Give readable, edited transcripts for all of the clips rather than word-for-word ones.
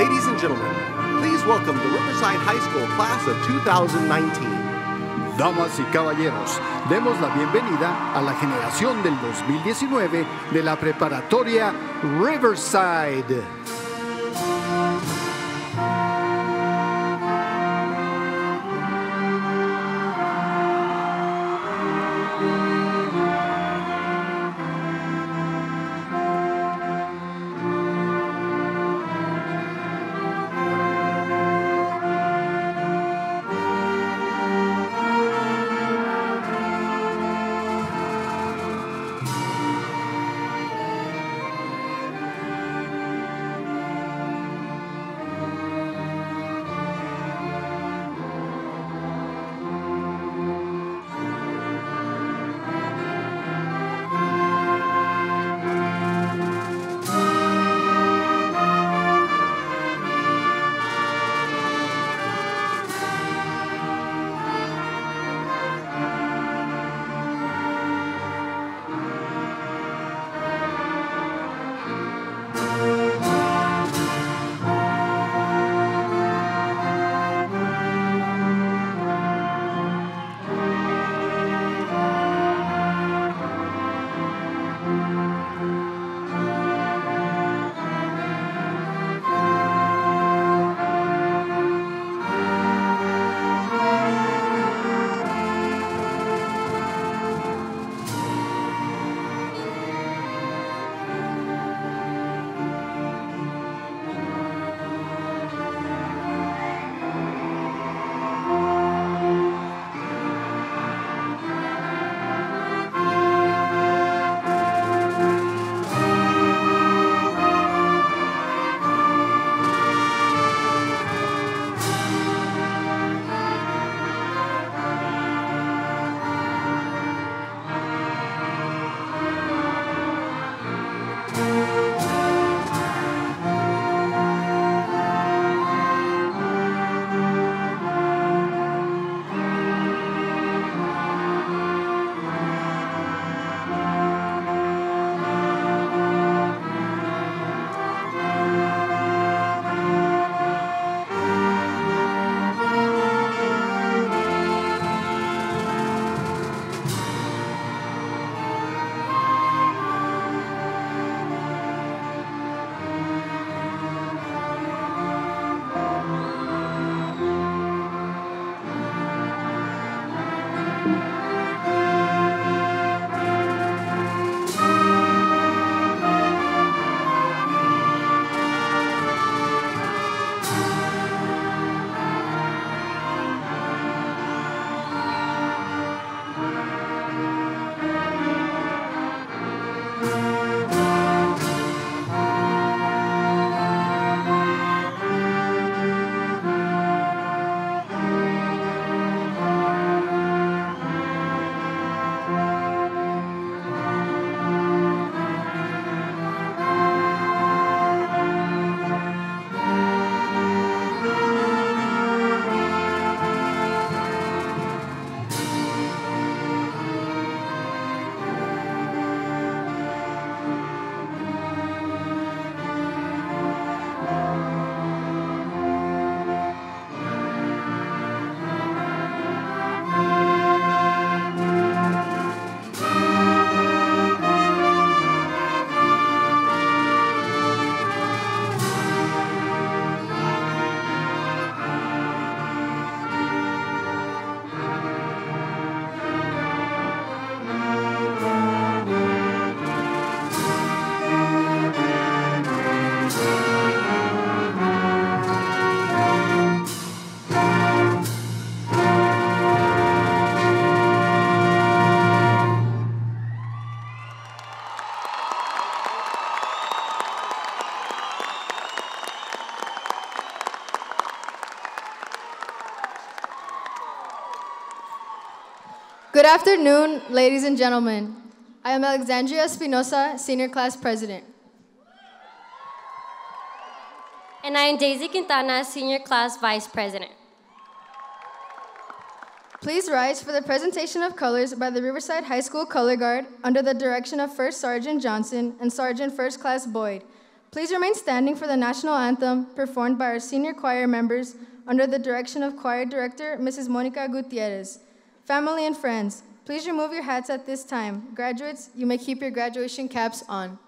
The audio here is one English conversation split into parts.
Ladies and gentlemen, please welcome the Riverside High School class of 2019. Damas y caballeros, demos la bienvenida a la generación del 2019 de la preparatoria Riverside. Good afternoon, ladies and gentlemen. I am Alexandria Espinosa, Senior Class President. And I am Daisy Quintana, Senior Class Vice President. Please rise for the presentation of colors by the Riverside High School Color Guard under the direction of First Sergeant Johnson and Sergeant First Class Boyd. Please remain standing for the national anthem performed by our senior choir members under the direction of Choir Director Mrs. Monica Gutierrez. Family and friends, please remove your hats at this time. Graduates, you may keep your graduation caps on.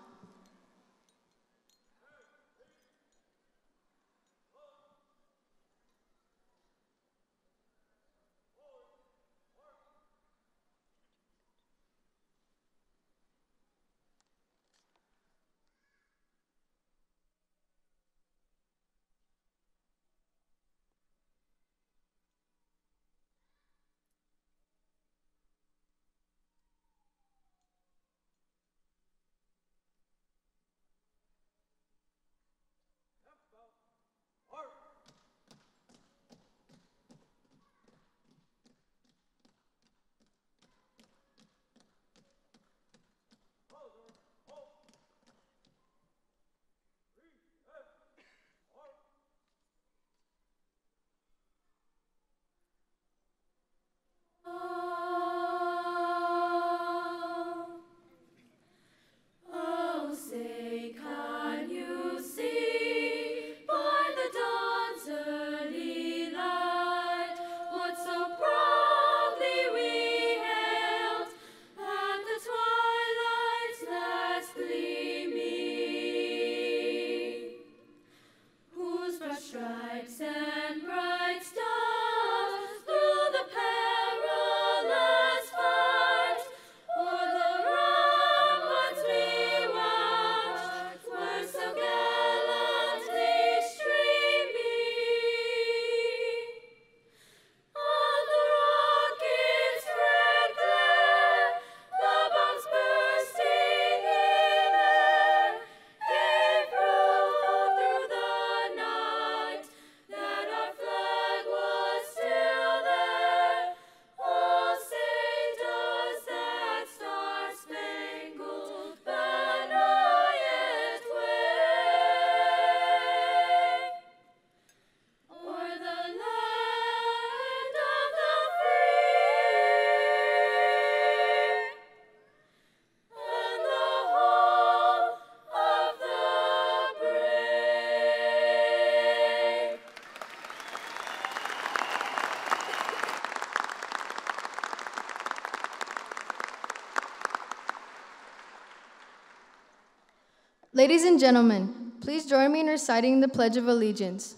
Ladies and gentlemen, please join me in reciting the Pledge of Allegiance.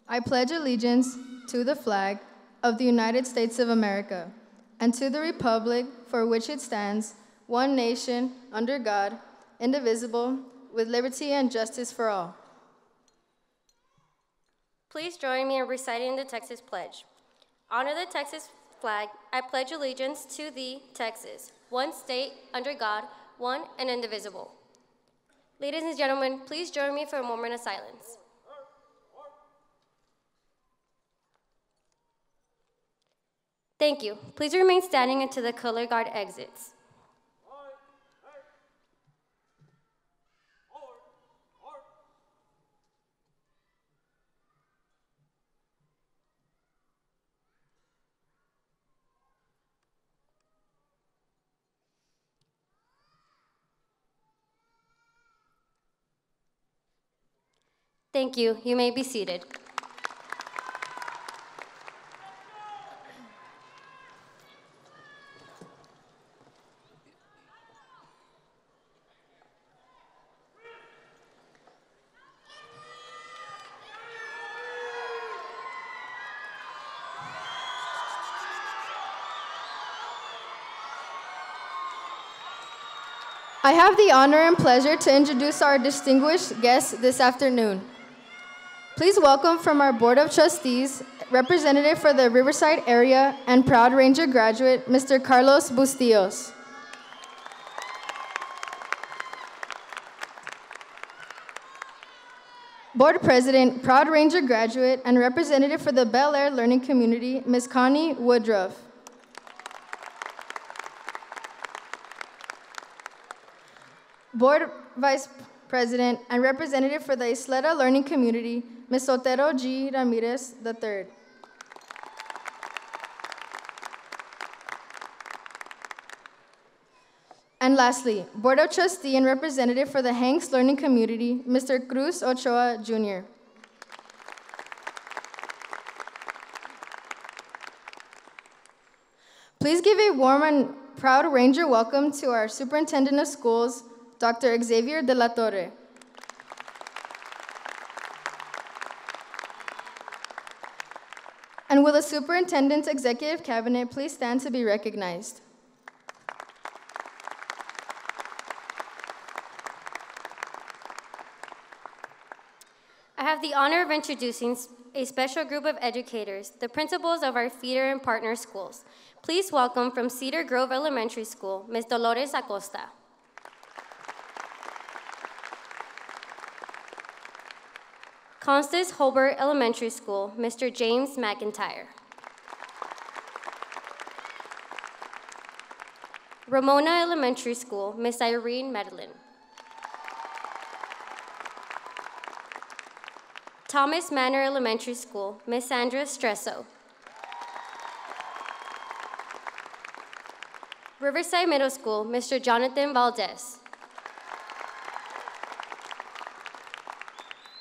I pledge allegiance to the flag of the United States of America and to the republic for which it stands, one nation, under God, indivisible, with liberty and justice for all. Please join me in reciting the Texas Pledge. Honor the Texas flag. I pledge allegiance to thee, Texas, one state, under God, one and indivisible. Ladies and gentlemen, please join me for a moment of silence. Thank you. Please remain standing until the color guard exits. Thank you. You may be seated. I have the honor and pleasure to introduce our distinguished guests this afternoon. Please welcome from our Board of Trustees, representative for the Riverside area and Proud Ranger graduate, Mr. Carlos Bustillos. Board President, Proud Ranger graduate, and representative for the Bel Air Learning Community, Ms. Connie Woodruff. Board Vice President and Representative for the Isleta Learning Community, Ms. Sotero G. Ramirez III. And lastly, Board of Trustee and Representative for the Hanks Learning Community, Mr. Cruz Ochoa Jr. Please give a warm and proud Ranger welcome to our Superintendent of Schools, Dr. Xavier de la Torre. And will the Superintendent's Executive Cabinet please stand to be recognized? I have the honor of introducing a special group of educators, the principals of our feeder and partner schools. Please welcome from Cedar Grove Elementary School, Ms. Dolores Acosta. Constance Holbert Elementary School, Mr. James McIntyre. Ramona Elementary School, Ms. Irene Medellin. Thomas Manor Elementary School, Ms. Sandra Stresso. Riverside Middle School, Mr. Jonathan Valdez.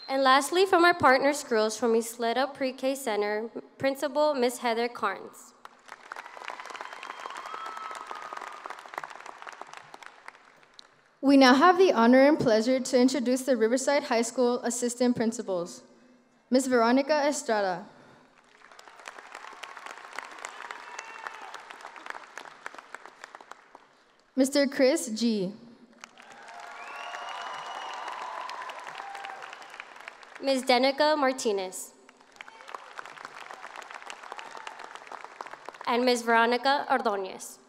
And lastly, from our partner schools from Isleta Pre-K Center, Principal Ms. Heather Carnes. We now have the honor and pleasure to introduce the Riverside High School Assistant Principals. Ms. Veronica Estrada. Mr. Chris G. Ms. Denica Martinez. And Ms. Veronica Ordonez.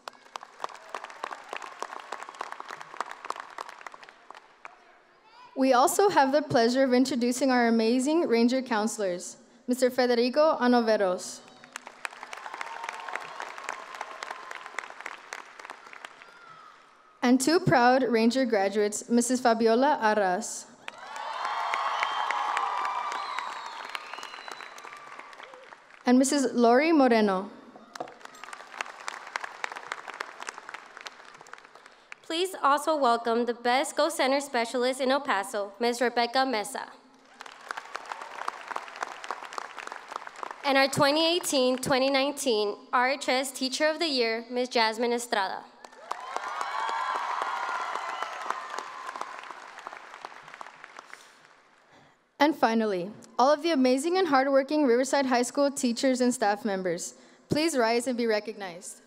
We also have the pleasure of introducing our amazing Ranger counselors, Mr. Federico Anoveros. And two proud Ranger graduates, Mrs. Fabiola Arras. And Mrs. Lori Moreno. Please also welcome the Best Go Center Specialist in El Paso, Ms. Rebecca Mesa. And our 2018-2019 RHS Teacher of the Year, Ms. Jasmine Estrada. And finally, all of the amazing and hardworking Riverside High School teachers and staff members, please rise and be recognized.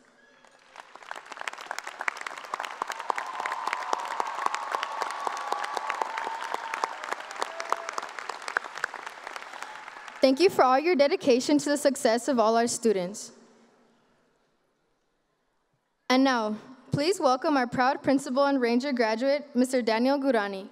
Thank you for all your dedication to the success of all our students. And now, please welcome our proud principal and Ranger graduate, Mr. Daniel Gurani.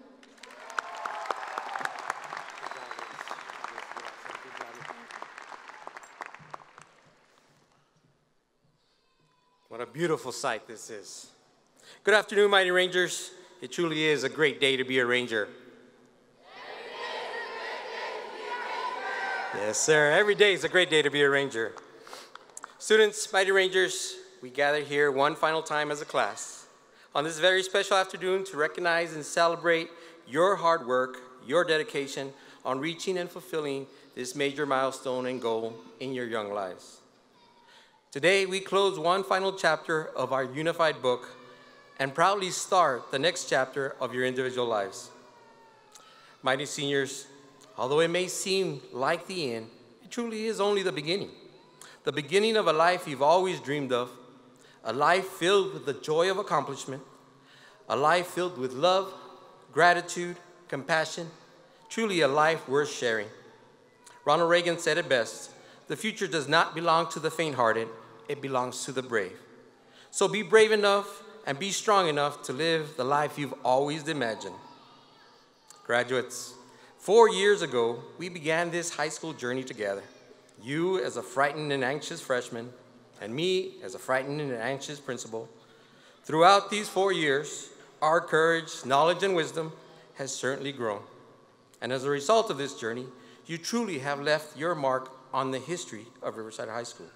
What a beautiful sight this is. Good afternoon, Mighty Rangers. It truly is a great day to be a Ranger. Yes, sir. Every day is a great day to be a Ranger. Students, Mighty Rangers, we gather here one final time as a class on this very special afternoon to recognize and celebrate your hard work, your dedication on reaching and fulfilling this major milestone and goal in your young lives. Today, we close one final chapter of our unified book and proudly start the next chapter of your individual lives. Mighty seniors, although it may seem like the end, it truly is only the beginning. The beginning of a life you've always dreamed of, a life filled with the joy of accomplishment, a life filled with love, gratitude, compassion, truly a life worth sharing. Ronald Reagan said it best, the future does not belong to the faint-hearted, it belongs to the brave. So be brave enough and be strong enough to live the life you've always imagined. Graduates, 4 years ago, we began this high school journey together. You as a frightened and anxious freshman, and me as a frightened and anxious principal. Throughout these 4 years, Our courage, knowledge, and wisdom has certainly grown. And as a result of this journey, you truly have left your mark on the history of Riverside High School.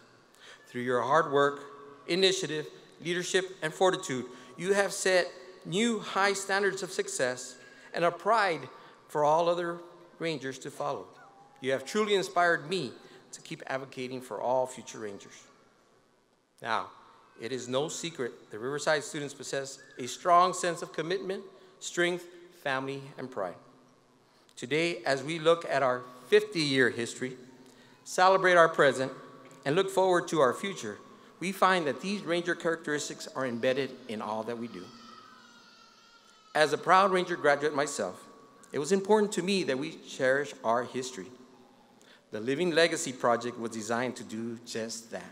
Through your hard work, initiative, leadership, and fortitude, you have set new high standards of success and a pride for all other Rangers to follow. You have truly inspired me to keep advocating for all future Rangers. Now, it is no secret that Riverside students possess a strong sense of commitment, strength, family, and pride. Today, as we look at our 50-year history, celebrate our present, and look forward to our future, we find that these Ranger characteristics are embedded in all that we do. As a proud Ranger graduate myself, it was important to me that we cherish our history. The Living Legacy Project was designed to do just that,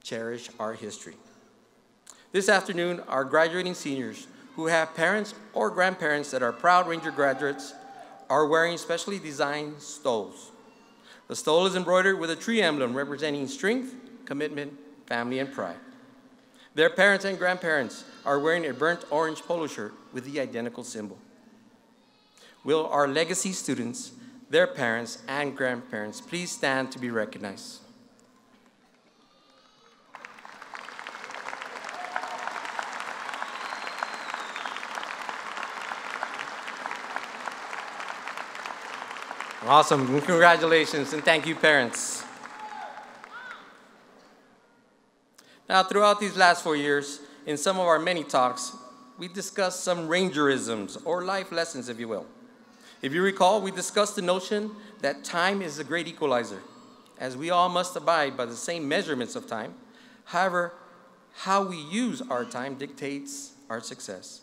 cherish our history. This afternoon, our graduating seniors who have parents or grandparents that are proud Ranger graduates are wearing specially designed stoles. The stole is embroidered with a tree emblem representing strength, commitment, family, and pride. Their parents and grandparents are wearing a burnt orange polo shirt with the identical symbol. Will our legacy students, their parents, and grandparents please stand to be recognized? Awesome, congratulations, and thank you, parents. Now, throughout these last 4 years, in some of our many talks, we discussed some Rangerisms, or life lessons, if you will. If you recall, we discussed the notion that time is a great equalizer, as we all must abide by the same measurements of time. However, how we use our time dictates our success.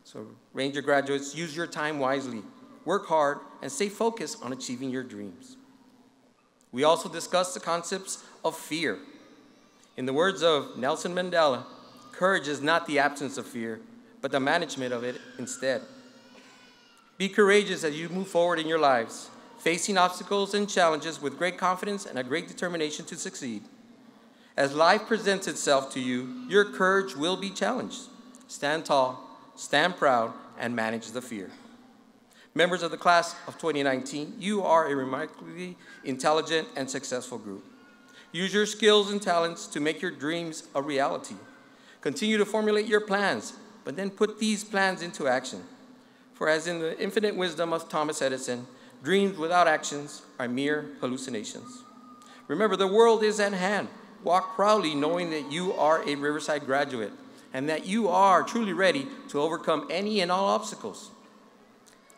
So, Ranger graduates, use your time wisely. Work hard, and stay focused on achieving your dreams. We also discussed the concepts of fear. In the words of Nelson Mandela, courage is not the absence of fear, but the management of it instead. Be courageous as you move forward in your lives, facing obstacles and challenges with great confidence and a great determination to succeed. As life presents itself to you, your courage will be challenged. Stand tall, stand proud, and manage the fear. Members of the class of 2019, you are a remarkably intelligent and successful group. Use your skills and talents to make your dreams a reality. Continue to formulate your plans, but then put these plans into action. For as in the infinite wisdom of Thomas Edison, dreams without actions are mere hallucinations. Remember, the world is at hand. Walk proudly knowing that you are a Riverside graduate and that you are truly ready to overcome any and all obstacles.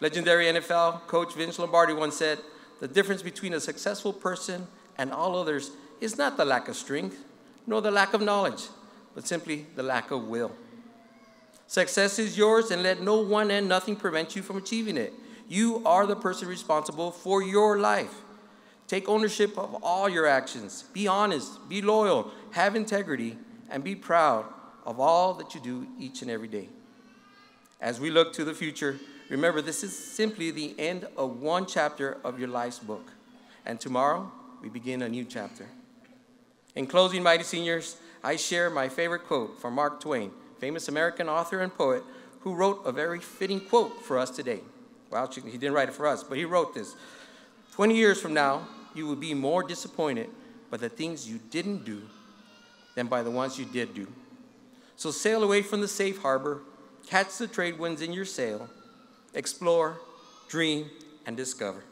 Legendary NFL coach Vince Lombardi once said, "The difference between a successful person and all others is not the lack of strength, nor the lack of knowledge, but simply the lack of will." Success is yours, and let no one and nothing prevent you from achieving it. You are the person responsible for your life. Take ownership of all your actions. Be honest, be loyal, have integrity, and be proud of all that you do each and every day. As we look to the future, remember, this is simply the end of one chapter of your life's book. And tomorrow, we begin a new chapter. In closing, mighty seniors, I share my favorite quote from Mark Twain, famous American author and poet, who wrote a very fitting quote for us today. Well, he didn't write it for us, but he wrote this. 20 years from now, you will be more disappointed by the things you didn't do than by the ones you did do. So sail away from the safe harbor, catch the trade winds in your sail, explore, dream, and discover.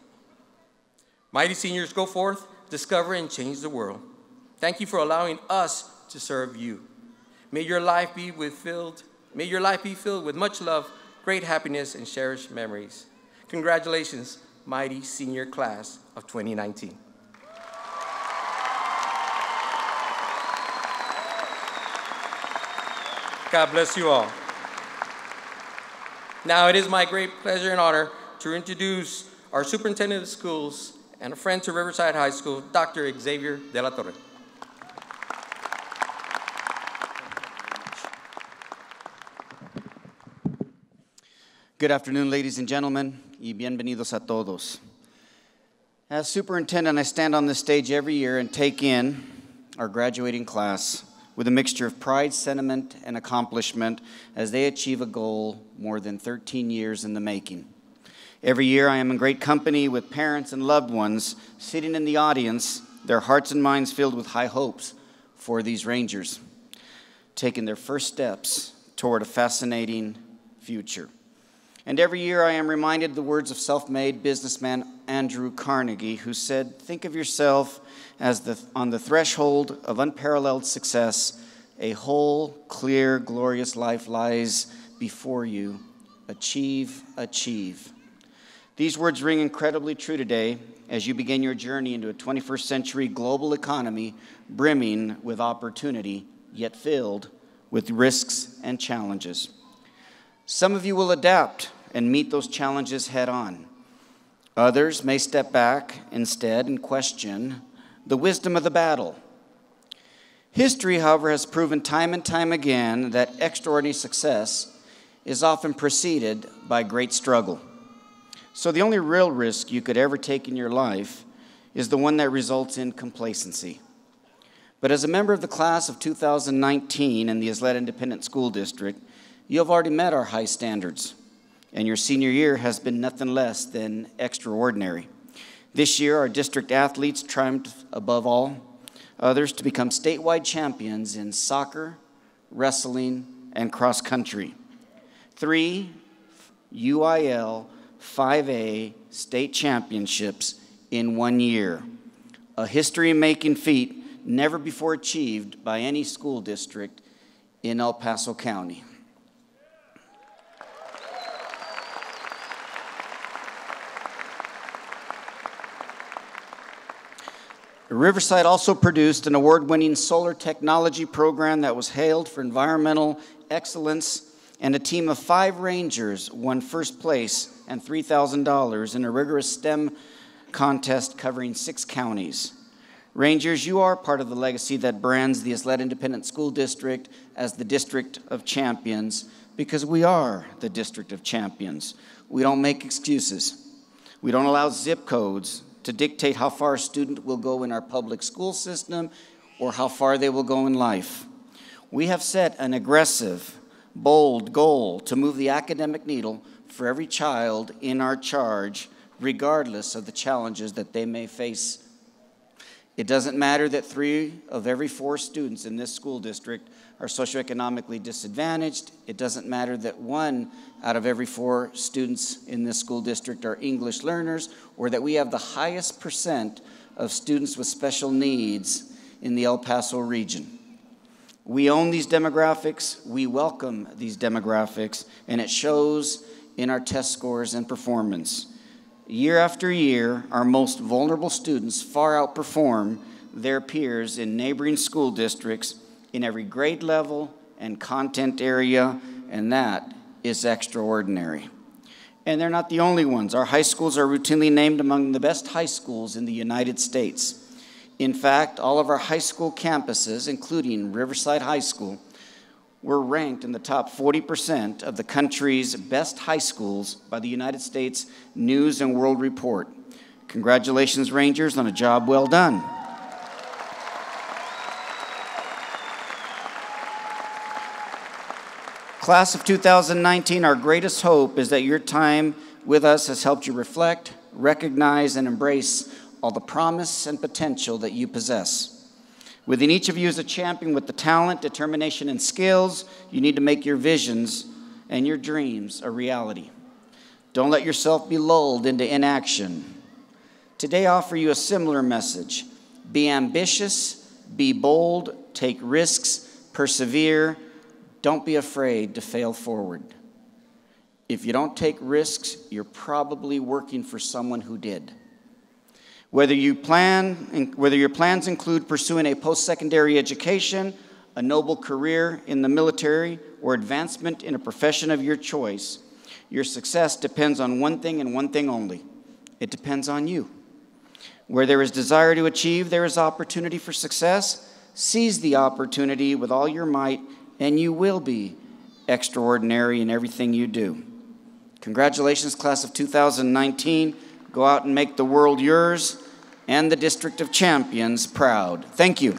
Mighty seniors, go forth, discover, and change the world. Thank you for allowing us to serve you. May your life be filled with much love, great happiness, and cherished memories. Congratulations, mighty senior class of 2019. God bless you all. Now it is my great pleasure and honor to introduce our superintendent of schools and a friend to Riverside High School, Dr. Xavier De La Torre. Good afternoon, ladies and gentlemen, y bienvenidos a todos. As superintendent, I stand on this stage every year and take in our graduating class with a mixture of pride, sentiment, and accomplishment as they achieve a goal more than 13 years in the making. Every year I am in great company with parents and loved ones sitting in the audience, their hearts and minds filled with high hopes for these Rangers, taking their first steps toward a fascinating future. And every year I am reminded of the words of self-made businessman Andrew Carnegie, who said, "Think of yourself as on the threshold of unparalleled success. A whole, clear, glorious life lies before you. Achieve, achieve." These words ring incredibly true today as you begin your journey into a 21st century global economy brimming with opportunity, yet filled with risks and challenges. Some of you will adapt and meet those challenges head on. Others may step back instead and question the wisdom of the battle. History, however, has proven time and time again that extraordinary success is often preceded by great struggle. So the only real risk you could ever take in your life is the one that results in complacency. But as a member of the class of 2019 in the Isleta Independent School District, you have already met our high standards, and your senior year has been nothing less than extraordinary. This year, our district athletes triumphed above all others to become statewide champions in soccer, wrestling, and cross country. 3 UIL 5A state championships in 1 year, a history-making feat never before achieved by any school district in El Paso County. Riverside also produced an award-winning solar technology program that was hailed for environmental excellence, and a team of 5 Rangers won first place and $3,000 in a rigorous STEM contest covering 6 counties. Rangers, you are part of the legacy that brands the Isleta Independent School District as the District of Champions, because we are the District of Champions. We don't make excuses. We don't allow zip codes to dictate how far a student will go in our public school system or how far they will go in life. We have set an aggressive, bold goal to move the academic needle for every child in our charge, regardless of the challenges that they may face. It doesn't matter that 3 of every 4 students in this school district are socioeconomically disadvantaged. It doesn't matter that 1 out of every 4 students in this school district are English learners, or that we have the highest percent of students with special needs in the El Paso region. We own these demographics, we welcome these demographics, and it shows in our test scores and performance. Year after year, our most vulnerable students far outperform their peers in neighboring school districts in every grade level and content area, and that is extraordinary. And they're not the only ones. Our high schools are routinely named among the best high schools in the United States. In fact, all of our high school campuses, including Riverside High School, were ranked in the top 40% of the country's best high schools by the United States News and World Report. Congratulations, Rangers, on a job well done. Class of 2019, our greatest hope is that your time with us has helped you reflect, recognize, and embrace all the promise and potential that you possess. Within each of you is a champion with the talent, determination, and skills you need to make your visions and your dreams a reality. Don't let yourself be lulled into inaction. Today I offer you a similar message. Be ambitious, be bold, take risks, persevere. Don't be afraid to fail forward. If you don't take risks, you're probably working for someone who did. Whether your plans include pursuing a post-secondary education, a noble career in the military, or advancement in a profession of your choice, your success depends on one thing and one thing only. It depends on you. Where there is desire to achieve, there is opportunity for success. Seize the opportunity with all your might, and you will be extraordinary in everything you do. Congratulations, class of 2019. Go out and make the world yours and the District of Champions proud. Thank you.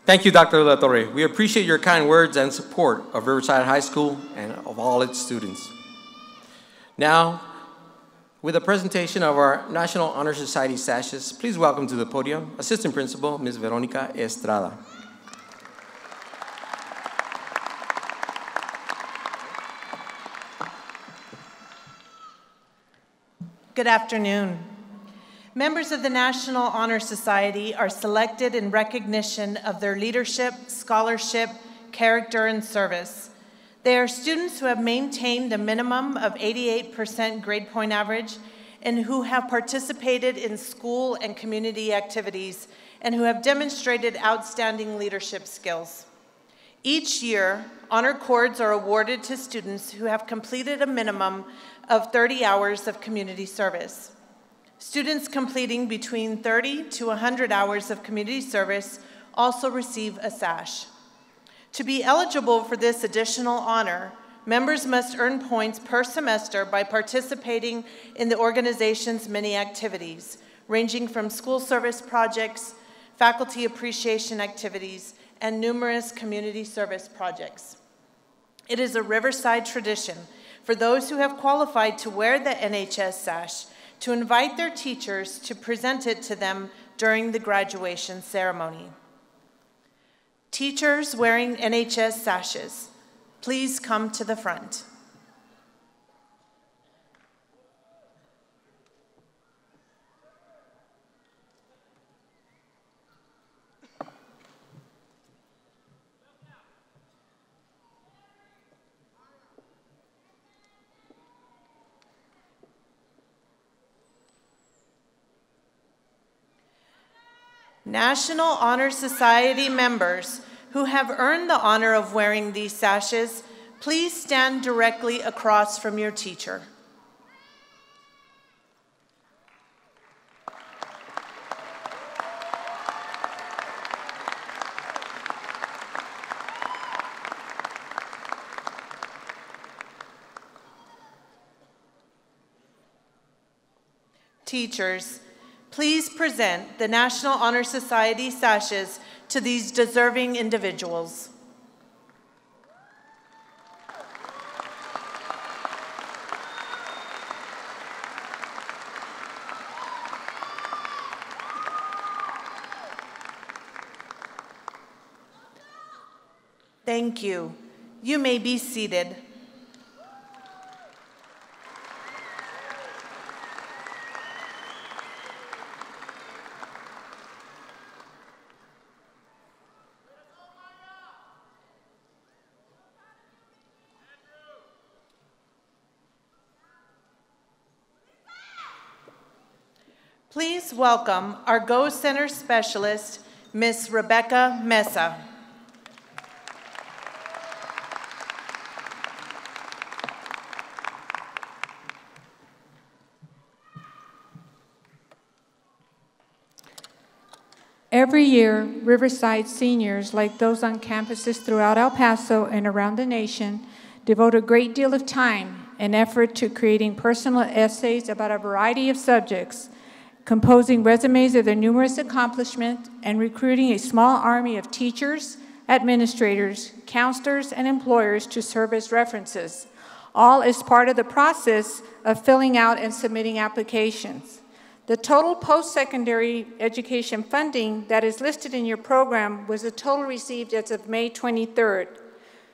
Thank you, Dr. La Torre. We appreciate your kind words and support of Riverside High School and of all its students. Now, with a presentation of our National Honor Society sashes, please welcome to the podium Assistant Principal, Ms. Veronica Estrada. Good afternoon. Members of the National Honor Society are selected in recognition of their leadership, scholarship, character, and service. They are students who have maintained a minimum of 88% grade point average and who have participated in school and community activities and who have demonstrated outstanding leadership skills. Each year, honor cords are awarded to students who have completed a minimum of 30 hours of community service. Students completing between 30 to 100 hours of community service also receive a sash. To be eligible for this additional honor, members must earn points per semester by participating in the organization's many activities, ranging from school service projects, faculty appreciation activities, and numerous community service projects. It is a Riverside tradition for those who have qualified to wear the NHS sash to invite their teachers to present it to them during the graduation ceremony. Teachers wearing NHS sashes, please come to the front. National Honor Society members who have earned the honor of wearing these sashes, please stand directly across from your teacher. Teachers, please present the National Honor Society sashes to these deserving individuals. Thank you. You may be seated. Please welcome our Go Center specialist, Ms. Rebecca Mesa. Every year, Riverside seniors, like those on campuses throughout El Paso and around the nation, devote a great deal of time and effort to creating personal essays about a variety of subjects, composing resumes of their numerous accomplishments, and recruiting a small army of teachers, administrators, counselors, and employers to serve as references, all as part of the process of filling out and submitting applications. The total post-secondary education funding that is listed in your program was the total received as of May 23rd.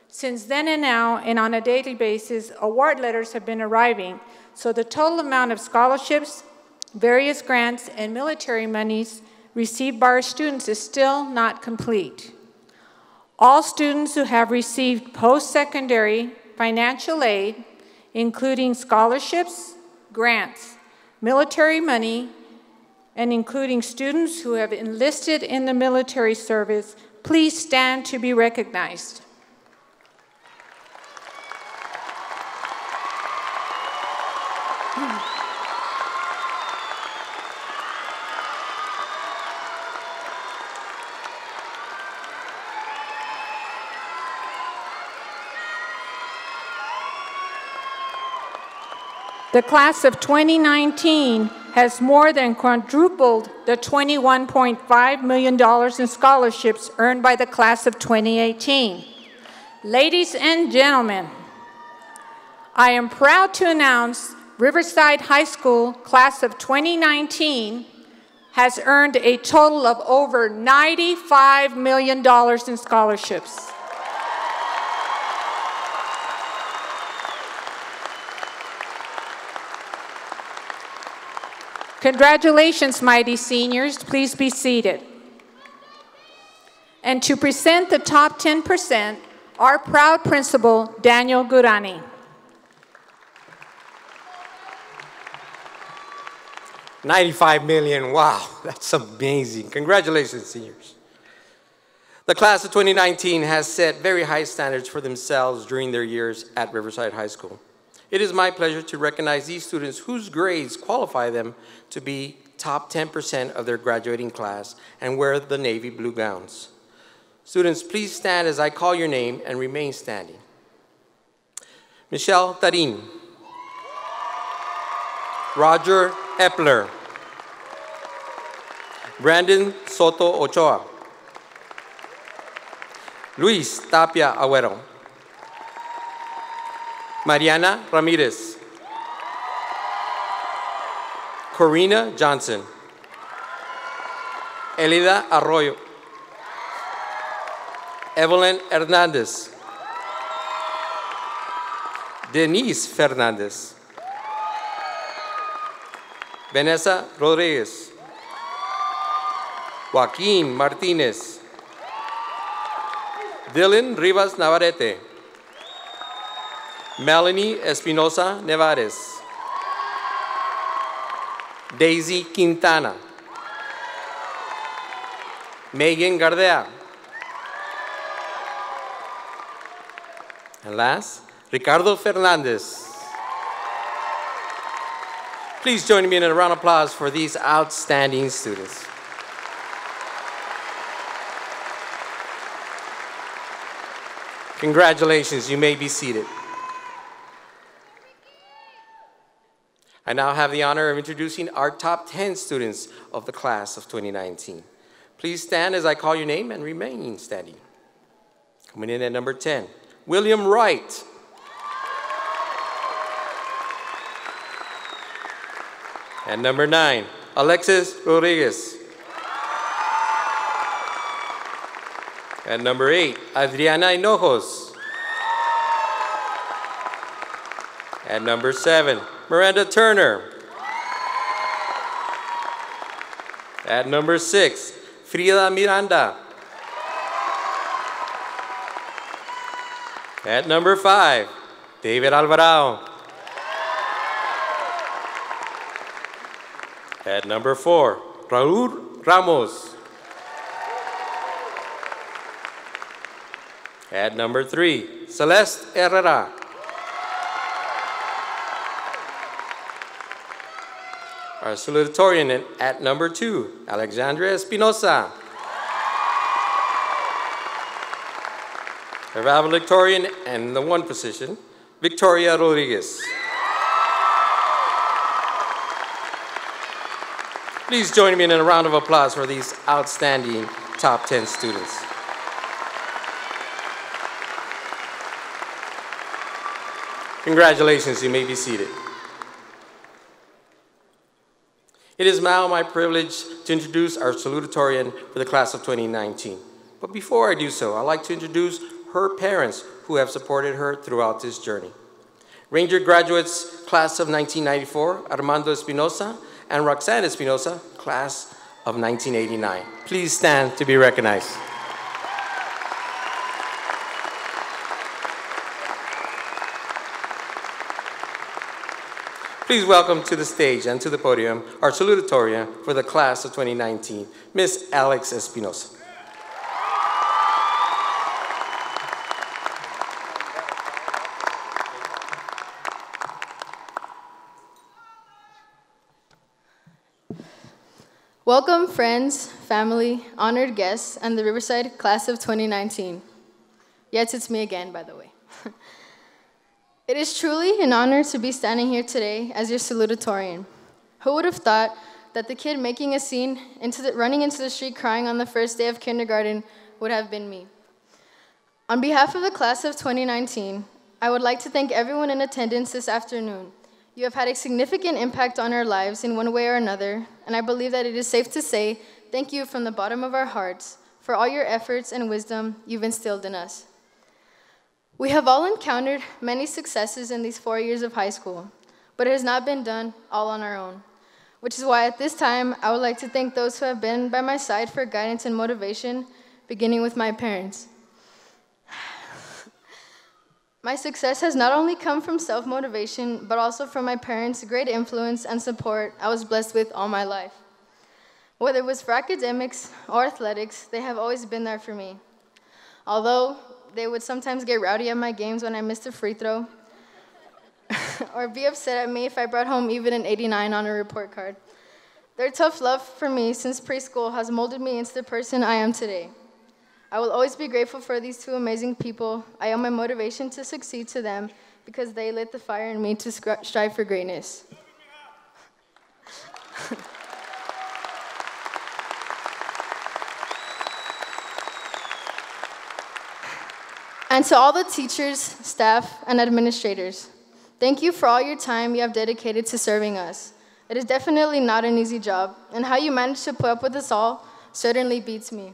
Since then and now, and on a daily basis, award letters have been arriving, so the total amount of scholarships, various grants, and military monies received by our students is still not complete. All students who have received post-secondary financial aid, including scholarships, grants, military money, and including students who have enlisted in the military service, please stand to be recognized. The class of 2019 has more than quadrupled the $21.5 million in scholarships earned by the class of 2018. Ladies and gentlemen, I am proud to announce Riverside High School class of 2019 has earned a total of over $95 million in scholarships. Congratulations, mighty seniors. Please be seated. And to present the top 10%, our proud principal, Daniel Gurani. $95 million, wow, that's amazing. Congratulations, seniors. The class of 2019 has set very high standards for themselves during their years at Riverside High School. It is my pleasure to recognize these students whose grades qualify them to be top 10% of their graduating class and wear the navy blue gowns. Students, please stand as I call your name and remain standing. Michelle Tarin. Roger Epler. Brandon Soto Ochoa. Luis Tapia Agüero. Mariana Ramirez. Corina Johnson. Elida Arroyo. Evelyn Hernandez. Denise Fernandez. Vanessa Rodriguez. Joaquín Martínez. Dylan Rivas Navarrete. Melanie Espinosa Nevares. Daisy Quintana. Megan Gardea. And last, Ricardo Fernandez. Please join me in a round of applause for these outstanding students. Congratulations, you may be seated. I now have the honor of introducing our top 10 students of the class of 2019. Please stand as I call your name and remain standing. Coming in at number 10, William Wright. At number 9, Alexis Rodriguez. At number 8, Adriana Hinojos. At number 7, Miranda Turner. At number 6, Frida Miranda. At number 5, David Alvarado. At number 4, Raúl Ramos. At number 3, Celeste Herrera. Our salutatorian at number 2, Alexandria Espinosa. Our valedictorian in the 1 position, Victoria Rodriguez. Please join me in a round of applause for these outstanding top 10 students. Congratulations, you may be seated. It is now my privilege to introduce our salutatorian for the class of 2019. But before I do so, I'd like to introduce her parents who have supported her throughout this journey. Ranger graduates, class of 1994, Armando Espinosa, and Roxanne Espinosa, class of 1989. Please stand to be recognized. Please welcome to the stage and to the podium our salutatorian for the class of 2019, Miss Alex Espinosa. Welcome, friends, family, honored guests, and the Riverside class of 2019. Yes, it's me again, by the way. It is truly an honor to be standing here today as your salutatorian. Who would have thought that the kid making a scene, running into the street crying on the first day of kindergarten would have been me? On behalf of the class of 2019, I would like to thank everyone in attendance this afternoon. You have had a significant impact on our lives in one way or another, and I believe that it is safe to say thank you from the bottom of our hearts for all your efforts and wisdom you've instilled in us. We have all encountered many successes in these 4 years of high school, but it has not been done all on our own, which is why at this time, I would like to thank those who have been by my side for guidance and motivation, beginning with my parents. My success has not only come from self-motivation, but also from my parents' great influence and support I was blessed with all my life. Whether it was for academics or athletics, they have always been there for me. Although they would sometimes get rowdy at my games when I missed a free throw, or be upset at me if I brought home even an 89 on a report card. Their tough love for me since preschool has molded me into the person I am today. I will always be grateful for these two amazing people. I owe my motivation to succeed to them because they lit the fire in me to strive for greatness. And to all the teachers, staff, and administrators, thank you for all your time you have dedicated to serving us. It is definitely not an easy job, and how you manage to put up with us all certainly beats me.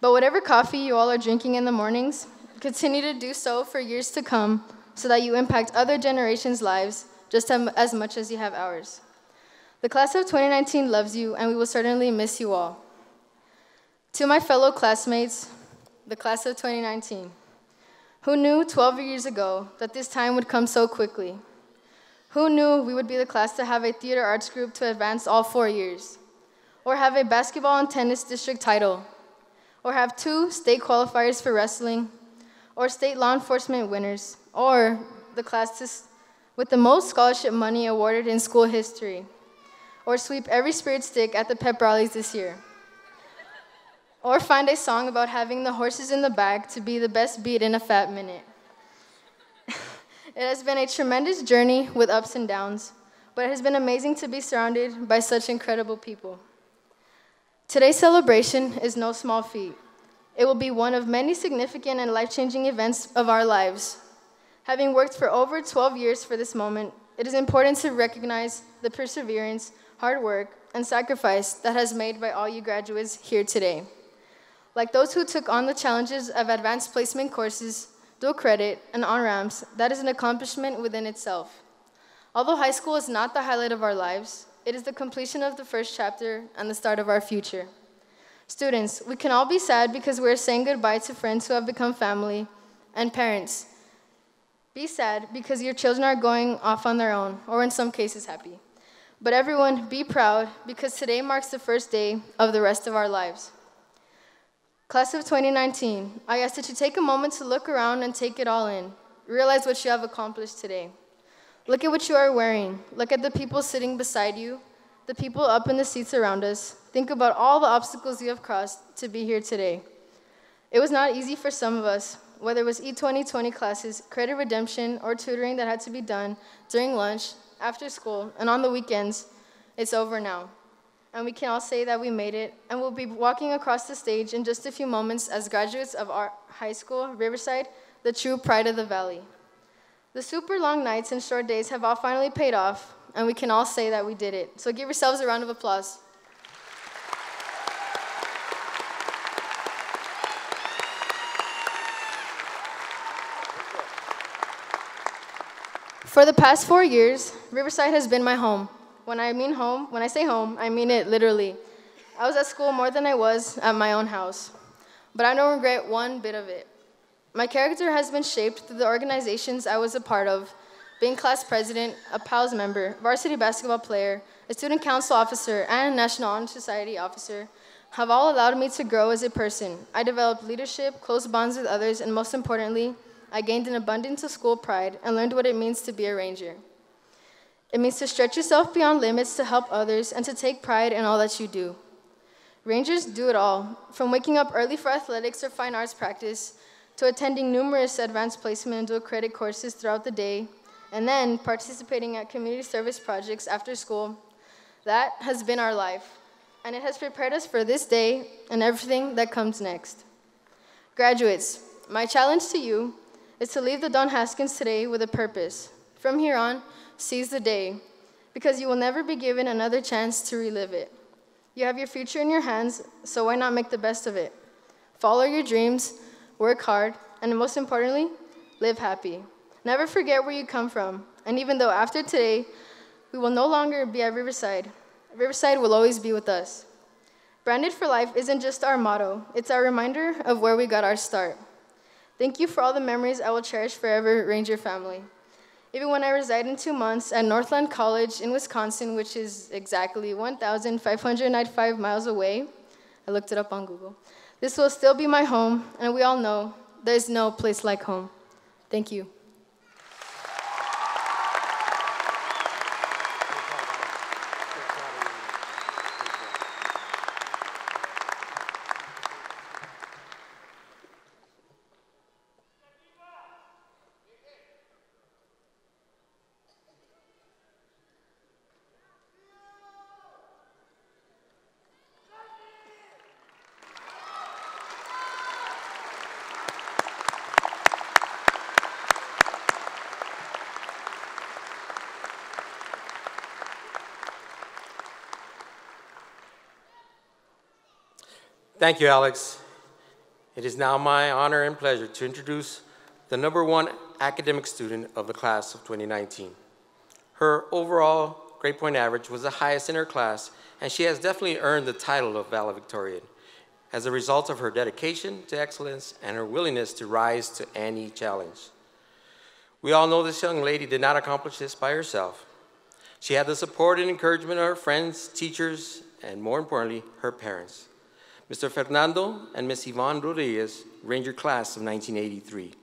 But whatever coffee you all are drinking in the mornings, continue to do so for years to come so that you impact other generations' lives just as much as you have ours. The class of 2019 loves you, and we will certainly miss you all. To my fellow classmates, the class of 2019, who knew 12 years ago that this time would come so quickly? Who knew we would be the class to have a theater arts group to advance all 4 years? Or have a basketball and tennis district title? Or have 2 state qualifiers for wrestling? Or state law enforcement winners? Or the class with the most scholarship money awarded in school history? Or sweep every spirit stick at the pep rallies this year? Or find a song about having the horses in the back to be the best beat in a fat minute? It has been a tremendous journey with ups and downs, but it has been amazing to be surrounded by such incredible people. Today's celebration is no small feat. It will be one of many significant and life-changing events of our lives. Having worked for over 12 years for this moment, it is important to recognize the perseverance, hard work, and sacrifice that has made by all you graduates here today. Like those who took on the challenges of advanced placement courses, dual credit, and on-ramps, that is an accomplishment within itself. Although high school is not the highlight of our lives, it is the completion of the first chapter and the start of our future. Students, we can all be sad because we're saying goodbye to friends who have become family, and parents, be sad because your children are going off on their own, or in some cases happy. But everyone, be proud because today marks the first day of the rest of our lives. Class of 2019, I ask that you take a moment to look around and take it all in. Realize what you have accomplished today. Look at what you are wearing. Look at the people sitting beside you, the people up in the seats around us. Think about all the obstacles you have crossed to be here today. It was not easy for some of us, whether it was E2020 classes, credit redemption, or tutoring that had to be done during lunch, after school, and on the weekends. It's over now. And we can all say that we made it, and we'll be walking across the stage in just a few moments as graduates of our high school, Riverside, the true pride of the valley. The super long nights and short days have all finally paid off, and we can all say that we did it. So give yourselves a round of applause. For the past 4 years, Riverside has been my home. When I say home, I mean it literally. I was at school more than I was at my own house, but I don't regret one bit of it. My character has been shaped through the organizations I was a part of, being class president, a PALS member, varsity basketball player, a student council officer, and a National Honor Society officer, have all allowed me to grow as a person. I developed leadership, close bonds with others, and most importantly, I gained an abundance of school pride and learned what it means to be a Ranger. It means to stretch yourself beyond limits to help others and to take pride in all that you do. Rangers do it all, from waking up early for athletics or fine arts practice, to attending numerous advanced placement and dual credit courses throughout the day, and then participating at community service projects after school, That has been our life, and it has prepared us for this day and everything that comes next. Graduates, my challenge to you is to leave the Don Haskins today with a purpose. From here on, seize the day, because you will never be given another chance to relive it. You have your future in your hands, so why not make the best of it? Follow your dreams, work hard, and most importantly, live happy. Never forget where you come from, and even though after today, we will no longer be at Riverside, Riverside will always be with us. Branded for Life isn't just our motto, it's our reminder of where we got our start. Thank you for all the memories I will cherish forever, Ranger family. Even when I reside in 2 months at Northland College in Wisconsin, which is exactly 1,595 miles away, I looked it up on Google, this will still be my home, and we all know there's no place like home. Thank you. Thank you, Alex. It is now my honor and pleasure to introduce the #1 academic student of the class of 2019. Her overall grade point average was the highest in her class, and she has definitely earned the title of valedictorian as a result of her dedication to excellence and her willingness to rise to any challenge. We all know this young lady did not accomplish this by herself. She had the support and encouragement of her friends, teachers, and more importantly, her parents. Mr. Fernando and Ms. Yvonne Rodriguez, Ranger class of 1983.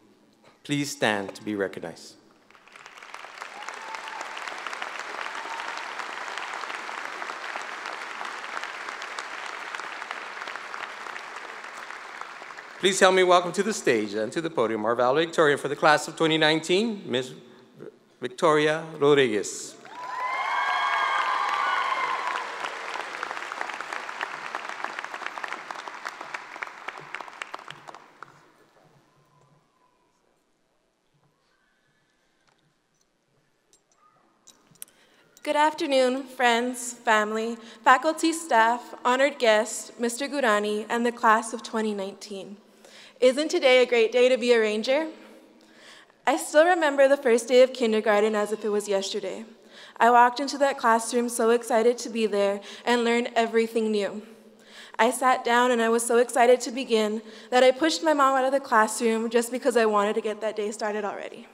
Please stand to be recognized. Please help me welcome to the stage and to the podium our valedictorian for the class of 2019, Ms. Victoria Rodriguez. Good afternoon, friends, family, faculty, staff, honored guests, Mr. Gurani, and the class of 2019. Isn't today a great day to be a Ranger? I still remember the first day of kindergarten as if it was yesterday. I walked into that classroom so excited to be there and learn everything new. I sat down and I was so excited to begin that I pushed my mom out of the classroom just because I wanted to get that day started already.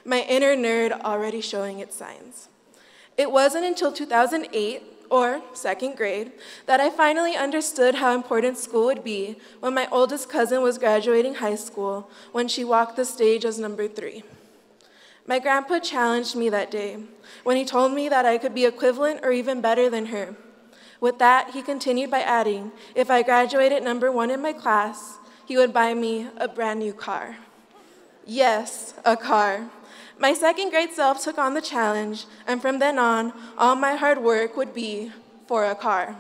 My inner nerd already showing its signs. It wasn't until 2008, or second grade, that I finally understood how important school would be when my oldest cousin was graduating high school when she walked the stage as number 3. My grandpa challenged me that day when he told me that I could be equivalent or even better than her. With that, he continued by adding, if I graduated number 1 in my class, he would buy me a brand new car. Yes, a car. My second grade self took on the challenge, and from then on, all my hard work would be for a car.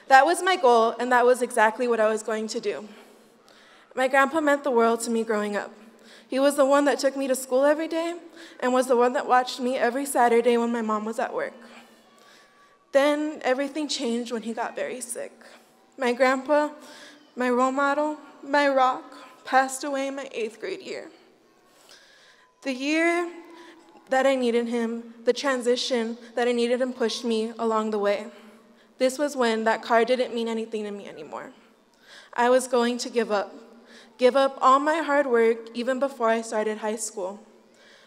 That was my goal, and that was exactly what I was going to do. My grandpa meant the world to me growing up. He was the one that took me to school every day, and was the one that watched me every Saturday when my mom was at work. Then everything changed when he got very sick. My grandpa, my role model, my rock, passed away in my 8th grade year. The year that I needed him, the transition that I needed him pushed me along the way. This was when that car didn't mean anything to me anymore. I was going to give up all my hard work even before I started high school.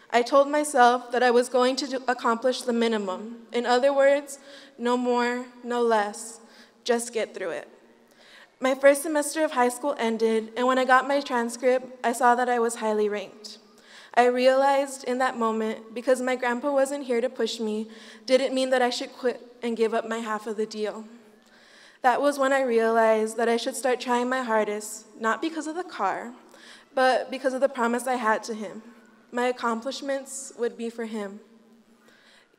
I told myself that I was going to accomplish the minimum. In other words, no more, no less, just get through it. My first semester of high school ended, and when I got my transcript, I saw that I was highly ranked. I realized in that moment, because my grandpa wasn't here to push me, didn't mean that I should quit and give up my half of the deal. That was when I realized that I should start trying my hardest, not because of the car, but because of the promise I had to him. My accomplishments would be for him.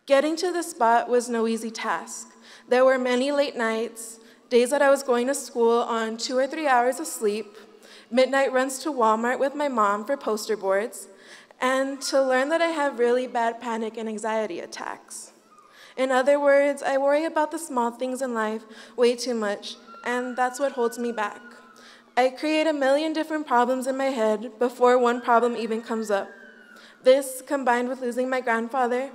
Getting to the spot was no easy task. There were many late nights, days that I was going to school on 2 or 3 hours of sleep, midnight runs to Walmart with my mom for poster boards, and to learn that I have really bad panic and anxiety attacks. In other words, I worry about the small things in life way too much, and that's what holds me back. I create a million different problems in my head before one problem even comes up. This, combined with losing my grandfather,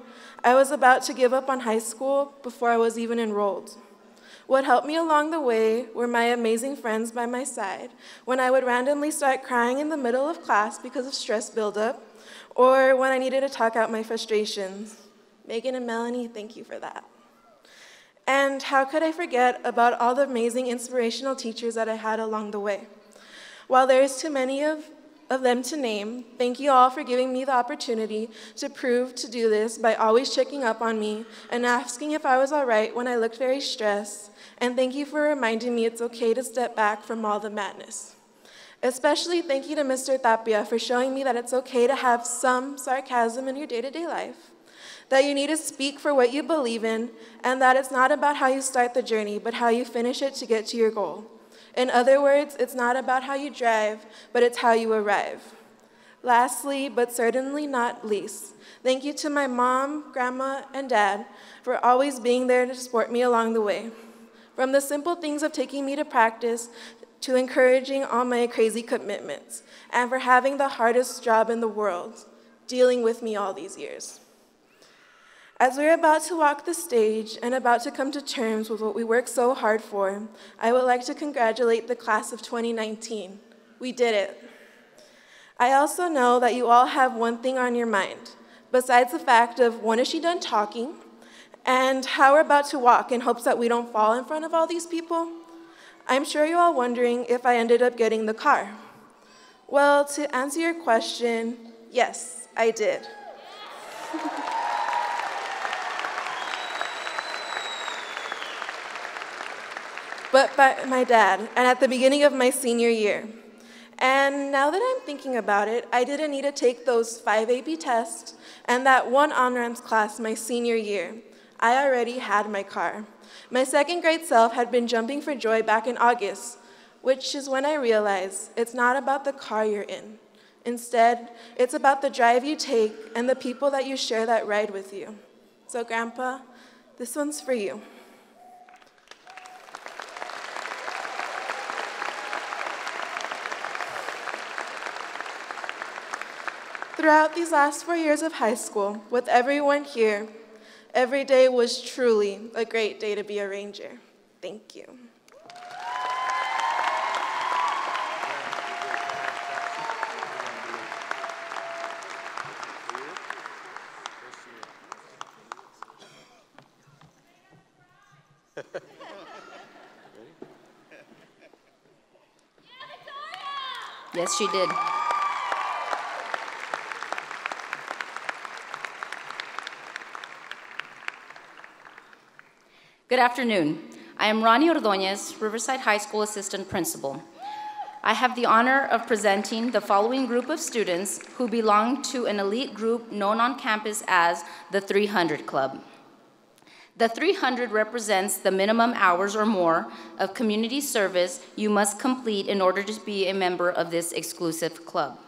I was about to give up on high school before I was even enrolled. What helped me along the way were my amazing friends by my side when I would randomly start crying in the middle of class because of stress buildup, or when I needed to talk out my frustrations. Megan and Melanie, thank you for that. And how could I forget about all the amazing inspirational teachers that I had along the way? While there is too many of them to name, thank you all for giving me the opportunity to prove to do this by always checking up on me and asking if I was all right when I looked very stressed, and thank you for reminding me it's okay to step back from all the madness. Especially thank you to Mr. Tapia for showing me that it's okay to have some sarcasm in your day-to-day life, that you need to speak for what you believe in, and that it's not about how you start the journey, but how you finish it to get to your goal. In other words, it's not about how you drive, but it's how you arrive. Lastly, but certainly not least, thank you to my mom, grandma, and dad for always being there to support me along the way. From the simple things of taking me to practice to encouraging all my crazy commitments, and for having the hardest job in the world, dealing with me all these years. As we're about to walk the stage and about to come to terms with what we worked so hard for, I would like to congratulate the class of 2019. We did it. I also know that you all have one thing on your mind, besides the fact of when is she done talking, and how we're about to walk in hopes that we don't fall in front of all these people. I'm sure you're all wondering if I ended up getting the car. Well, to answer your question, yes, I did. But by my dad, and at the beginning of my senior year. And now that I'm thinking about it, I didn't need to take those 5 AP tests and that one on-ramps class my senior year. I already had my car. My second grade self had been jumping for joy back in August, which is when I realized it's not about the car you're in. Instead, it's about the drive you take and the people that you share that ride with you. So Grandpa, this one's for you. Throughout these last 4 years of high school, with everyone here, every day was truly a great day to be a Ranger. Thank you. Yes, she did. Good afternoon. I am Ronnie Ordóñez, Riverside High School Assistant Principal. I have the honor of presenting the following group of students who belong to an elite group known on campus as the 300 Club. The 300 represents the minimum hours or more of community service you must complete in order to be a member of this exclusive club.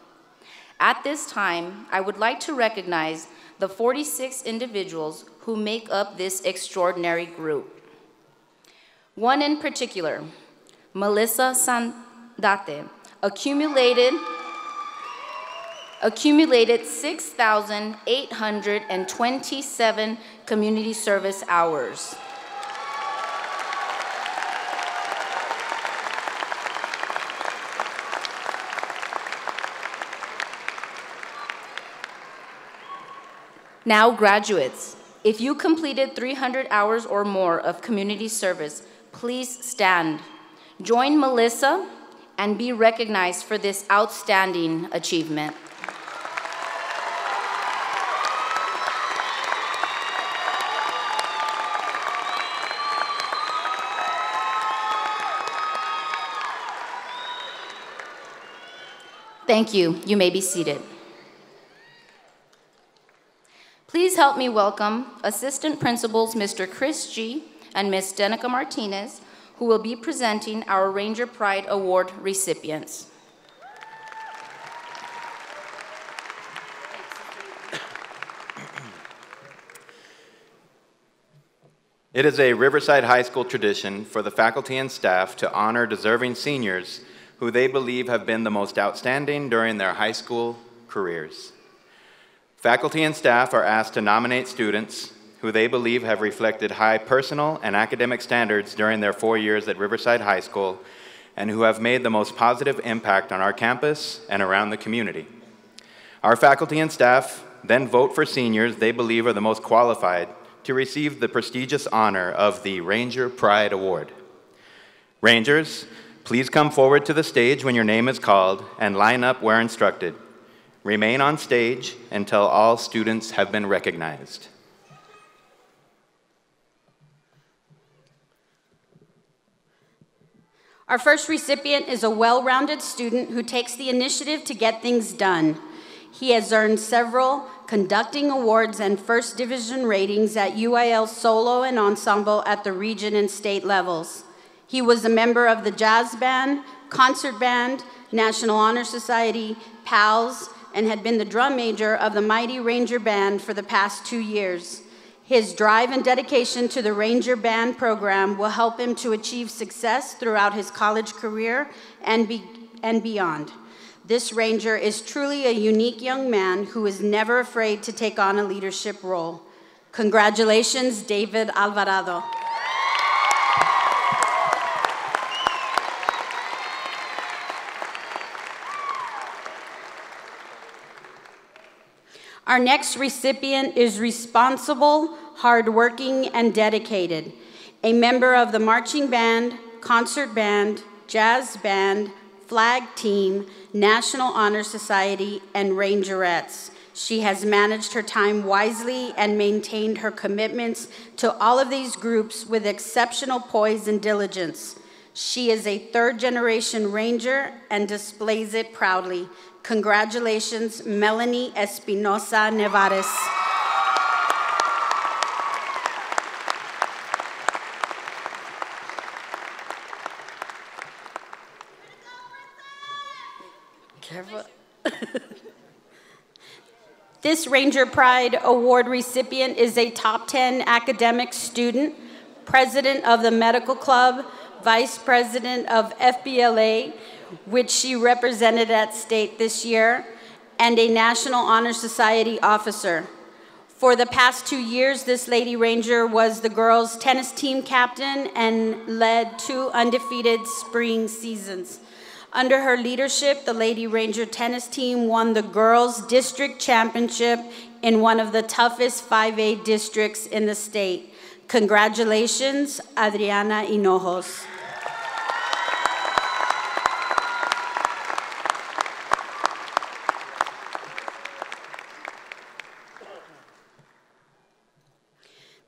At this time, I would like to recognize the 46 individuals who make up this extraordinary group. One in particular, Melissa Sandate, accumulated 6,827 community service hours. Now, graduates, if you completed 300 hours or more of community service, please stand. Join Melissa and be recognized for this outstanding achievement. Thank you. You may be seated. Please help me welcome Assistant Principals Mr. Chris G. and Ms. Denica Martinez, who will be presenting our Ranger Pride Award recipients. It is a Riverside High School tradition for the faculty and staff to honor deserving seniors who they believe have been the most outstanding during their high school careers. Faculty and staff are asked to nominate students who they believe have reflected high personal and academic standards during their 4 years at Riverside High School and who have made the most positive impact on our campus and around the community. Our faculty and staff then vote for seniors they believe are the most qualified to receive the prestigious honor of the Ranger Pride Award. Rangers, please come forward to the stage when your name is called and line up where instructed. Remain on stage until all students have been recognized. Our first recipient is a well-rounded student who takes the initiative to get things done. He has earned several conducting awards and first division ratings at UIL solo and ensemble at the region and state levels. He was a member of the jazz band, concert band, National Honor Society, PALS, and had been the drum major of the Mighty Ranger Band for the past 2 years. His drive and dedication to the Ranger Band program will help him to achieve success throughout his college career and beyond. This Ranger is truly a unique young man who is never afraid to take on a leadership role. Congratulations, David Alvarado. Our next recipient is responsible, hardworking, and dedicated. A member of the marching band, concert band, jazz band, flag team, National Honor Society, and Rangerettes. She has managed her time wisely and maintained her commitments to all of these groups with exceptional poise and diligence. She is a third-generation Ranger and displays it proudly. Congratulations, Melanie Espinosa Nevares. Careful. This Ranger Pride Award recipient is a top 10 academic student, president of the medical club, vice president of FBLA, which she represented at state this year, and a National Honor Society officer. For the past 2 years, this Lady Ranger was the girls' tennis team captain and led 2 undefeated spring seasons. Under her leadership, the Lady Ranger tennis team won the girls' district championship in one of the toughest 5A districts in the state. Congratulations, Adriana Hinojos.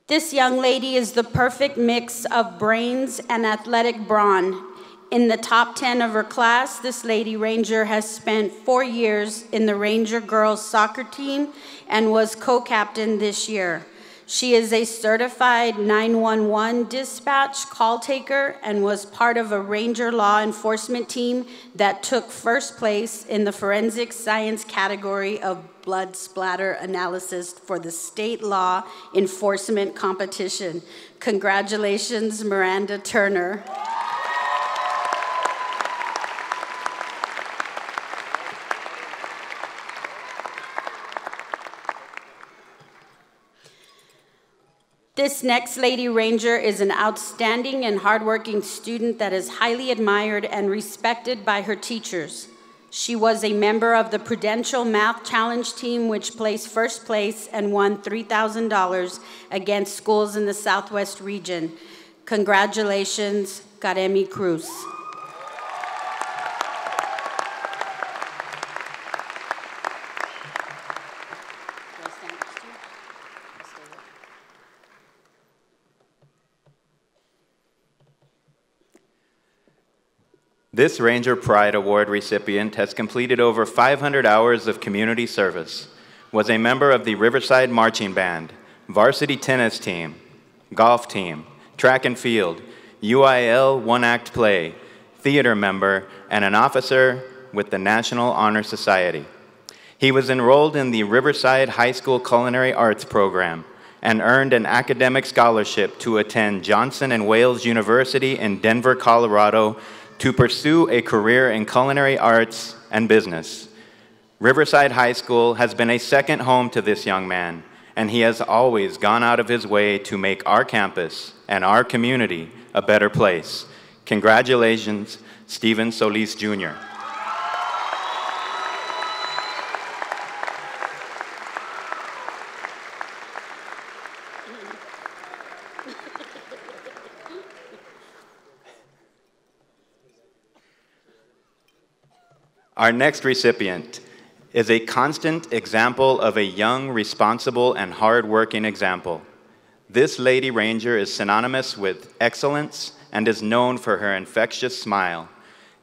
This young lady is the perfect mix of brains and athletic brawn. In the top 10 of her class, this Lady Ranger has spent 4 years in the Ranger girls soccer team and was co-captain this year. She is a certified 911 dispatch call taker and was part of a Ranger law enforcement team that took first place in the forensic science category of blood splatter analysis for the state law enforcement competition. Congratulations, Miranda Turner. This next Lady Ranger is an outstanding and hardworking student that is highly admired and respected by her teachers. She was a member of the Prudential Math Challenge team, which placed first place and won $3,000 against schools in the Southwest region. Congratulations, Karemi Cruz. This Ranger Pride Award recipient has completed over 500 hours of community service, was a member of the Riverside Marching Band, varsity tennis team, golf team, track and field, UIL one-act play, theater member, and an officer with the National Honor Society. He was enrolled in the Riverside High School Culinary Arts program and earned an academic scholarship to attend Johnson & Wales University in Denver, Colorado, to pursue a career in culinary arts and business. Riverside High School has been a second home to this young man, and he has always gone out of his way to make our campus and our community a better place. Congratulations, Steven Solis Jr. Our next recipient is a constant example of a young, responsible, and hard-working example. This Lady Ranger is synonymous with excellence and is known for her infectious smile.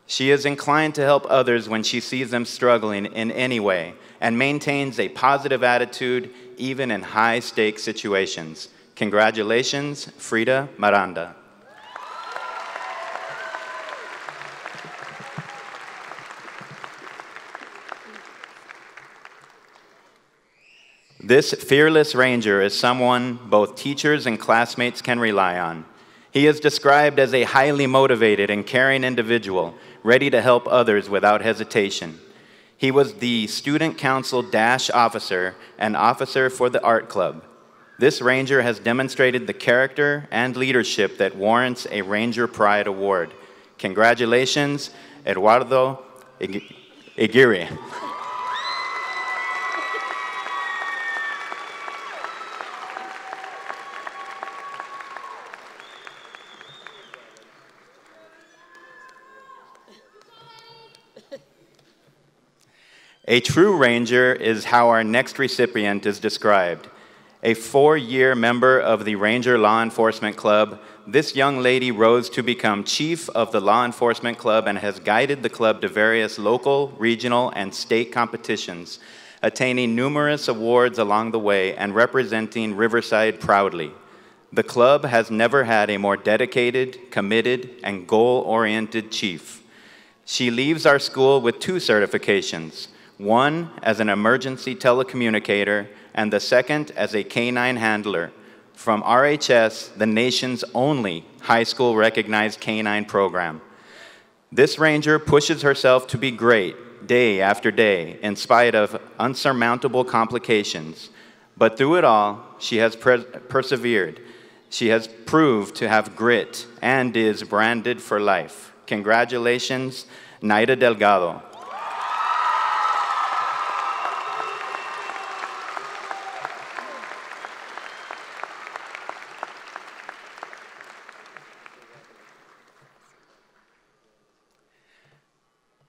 She is inclined to help others when she sees them struggling in any way and maintains a positive attitude even in high-stakes situations. Congratulations, Frida Miranda. This fearless ranger is someone both teachers and classmates can rely on. He is described as a highly motivated and caring individual, ready to help others without hesitation. He was the Student Council Dash Officer and Officer for the Art Club. This ranger has demonstrated the character and leadership that warrants a Ranger Pride Award. Congratulations, Eduardo Aguirre. A true ranger is how our next recipient is described. A 4-year member of the Ranger Law Enforcement Club, this young lady rose to become chief of the Law Enforcement Club and has guided the club to various local, regional, and state competitions, attaining numerous awards along the way and representing Riverside proudly. The club has never had a more dedicated, committed, and goal-oriented chief. She leaves our school with 2 certifications, one as an emergency telecommunicator, and the second as a canine handler from RHS, the nation's only high school recognized canine program. This ranger pushes herself to be great day after day in spite of unsurmountable complications. But through it all, she has persevered. She has proved to have grit and is branded for life. Congratulations, Naida Delgado.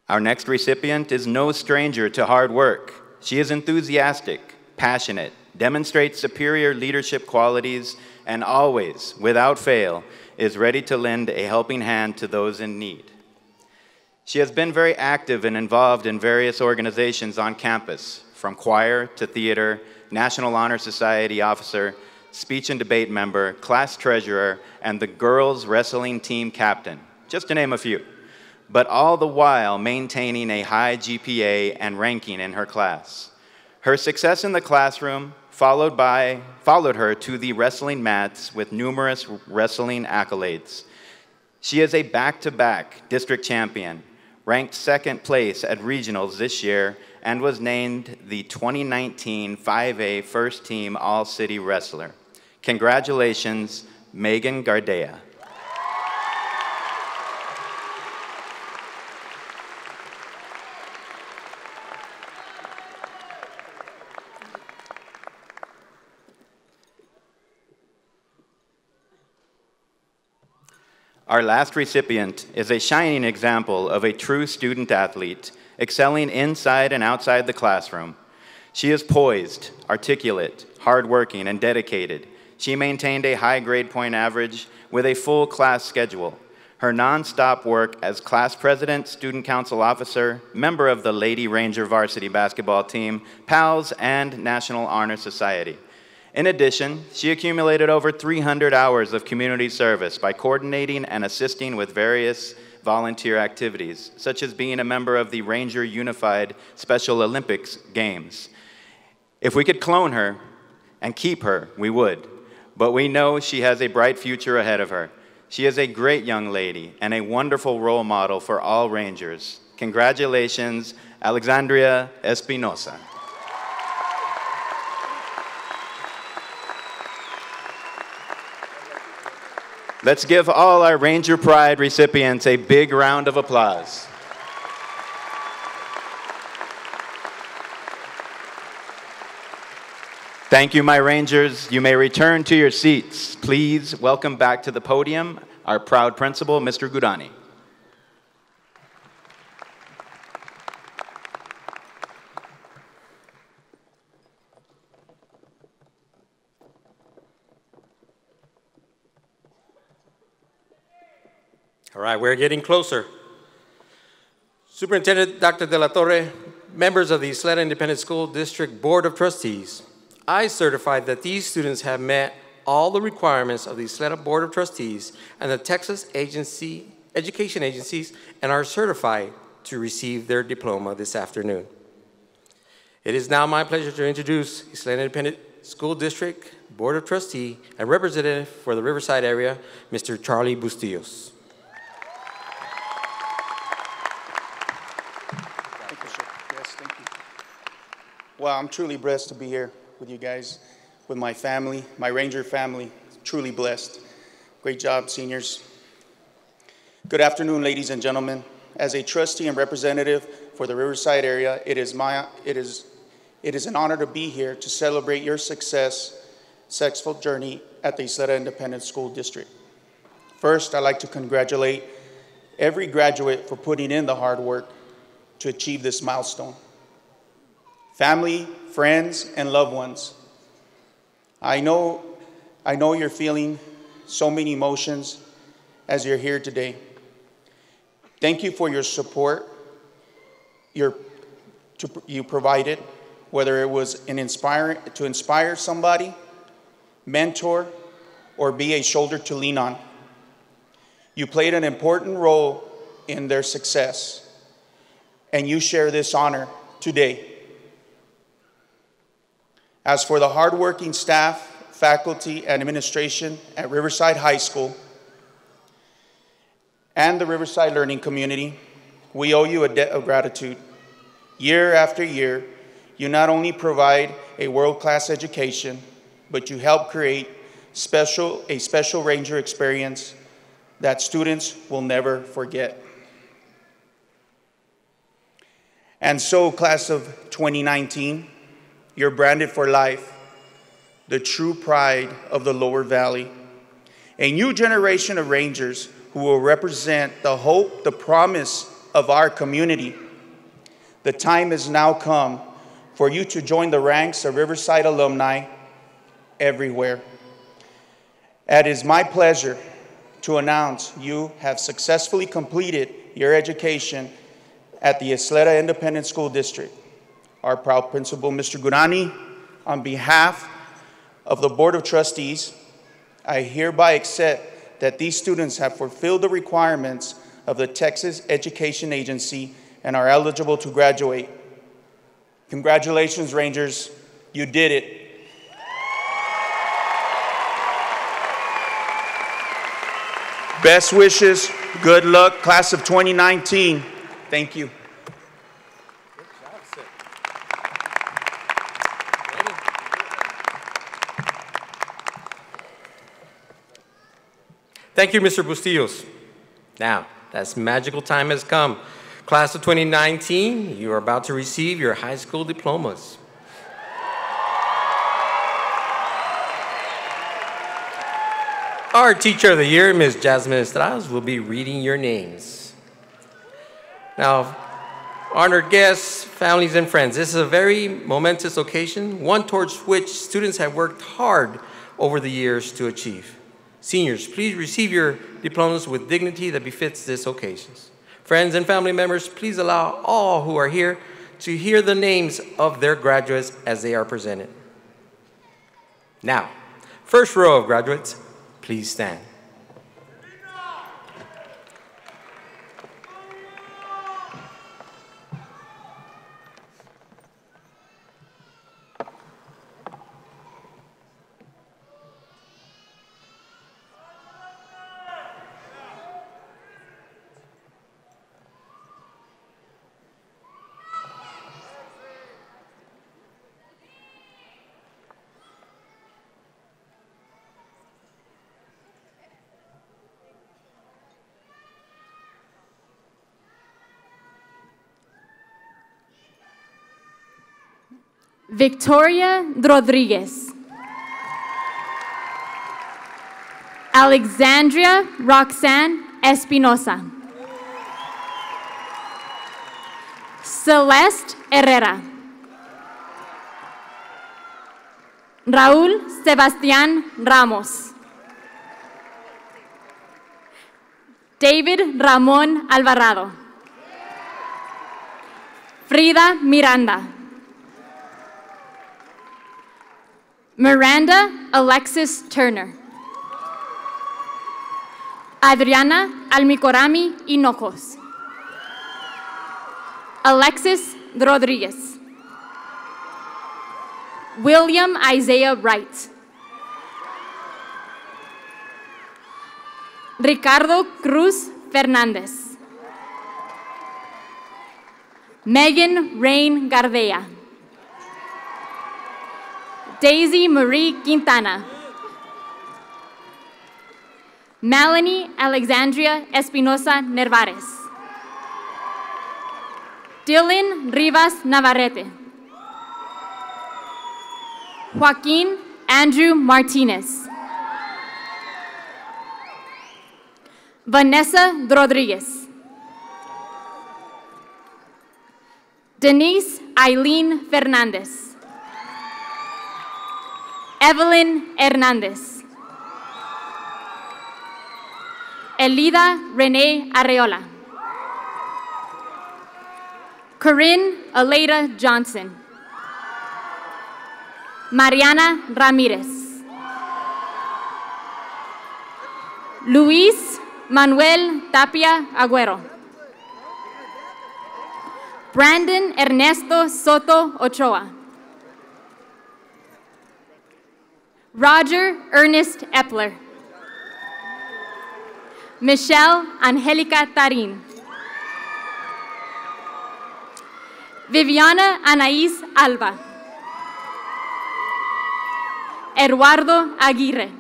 Our next recipient is no stranger to hard work. She is enthusiastic, passionate, demonstrates superior leadership qualities, and always, without fail, is ready to lend a helping hand to those in need. She has been very active and involved in various organizations on campus, from choir to theater, National Honor Society officer, speech and debate member, class treasurer, and the girls wrestling team captain, just to name a few, but all the while maintaining a high GPA and ranking in her class. Her success in the classroom followed her to the wrestling mats with numerous wrestling accolades. She is a back-to-back district champion, ranked 2nd place at regionals this year, and was named the 2019 5A First Team All-City Wrestler. Congratulations, Megan Gardea. Our last recipient is a shining example of a true student athlete, excelling inside and outside the classroom. She is poised, articulate, hardworking, and dedicated. She maintained a high grade point average with a full class schedule. Her nonstop work as class president, student council officer, member of the Lady Ranger varsity basketball team, PALS, and National Honor Society. In addition, she accumulated over 300 hours of community service by coordinating and assisting with various volunteer activities, such as being a member of the Ranger Unified Special Olympics Games. If we could clone her and keep her, we would, but we know she has a bright future ahead of her. She is a great young lady and a wonderful role model for all Rangers. Congratulations, Alexandria Espinosa. Let's give all our Ranger Pride recipients a big round of applause. Thank you, my Rangers. You may return to your seats. Please welcome back to the podium our proud principal, Mr. Gudani. All right, we're getting closer. Superintendent Dr. De La Torre, members of the Isleta Independent School District Board of Trustees, I certify that these students have met all the requirements of the Isleta Board of Trustees and the Texas Education Agencies and are certified to receive their diploma this afternoon. It is now my pleasure to introduce Isleta Independent School District Board of Trustee and representative for the Riverside area, Mr. Charlie Bustillos. Thank you, sir. Yes, thank you. Well, I'm truly blessed to be here with you guys, with my family, my Ranger family. Truly blessed. Great job, seniors. Good afternoon, ladies and gentlemen. As a trustee and representative for the Riverside area, it is an honor to be here to celebrate your successful journey at the Isleta Independent School District. First, I'd like to congratulate every graduate for putting in the hard work to achieve this milestone. Family, friends, and loved ones, I know you're feeling so many emotions as you're here today. Thank you for your support you provided, whether it was to inspire somebody, mentor, or be a shoulder to lean on. You played an important role in their success, and you share this honor today. As for the hardworking staff, faculty, and administration at Riverside High School and the Riverside learning community, we owe you a debt of gratitude. Year after year, you not only provide a world-class education, but you help create a special Ranger experience that students will never forget. And so, class of 2019, you're branded for life, the true pride of the Lower Valley. A new generation of Rangers who will represent the hope, the promise of our community. The time has now come for you to join the ranks of Riverside alumni everywhere. It is my pleasure to announce you have successfully completed your education at the Isleta Independent School District. Our proud principal, Mr. Gurani, on behalf of the Board of Trustees, I hereby accept that these students have fulfilled the requirements of the Texas Education Agency and are eligible to graduate. Congratulations, Rangers. You did it. Best wishes, good luck, class of 2019. Thank you. Thank you, Mr. Bustillos. Now, that magical time has come. Class of 2019, you are about to receive your high school diplomas. Our teacher of the year, Ms. Jasmine Estradas, will be reading your names. Now, honored guests, families, and friends, this is a very momentous occasion, one towards which students have worked hard over the years to achieve. Seniors, please receive your diplomas with dignity that befits this occasion. Friends and family members, please allow all who are here to hear the names of their graduates as they are presented. Now, first row of graduates, please stand. Victoria Rodriguez. Alexandria Roxanne Espinosa. Celeste Herrera. Raúl Sebastián Ramos. David Ramón Alvarado. Frida Miranda. Miranda Alexis Turner. Adriana Almicorami Hinojos. Alexis Rodriguez. William Isaiah Wright. Ricardo Cruz Fernández. Megan Rain Gardea. Daisy Marie Quintana. Melanie Alexandria Espinosa Nervares. Dylan Rivas Navarrete. Joaquin Andrew Martinez. Vanessa Rodriguez. Denise Eileen Fernandez. Evelyn Hernandez. Elida Renee Arreola. Corinne Aleida Johnson. Mariana Ramirez. Luis Manuel Tapia Agüero. Brandon Ernesto Soto Ochoa. Roger Ernest Epler. Michelle Angelica Tarin. Viviana Anaís Alba. Eduardo Aguirre.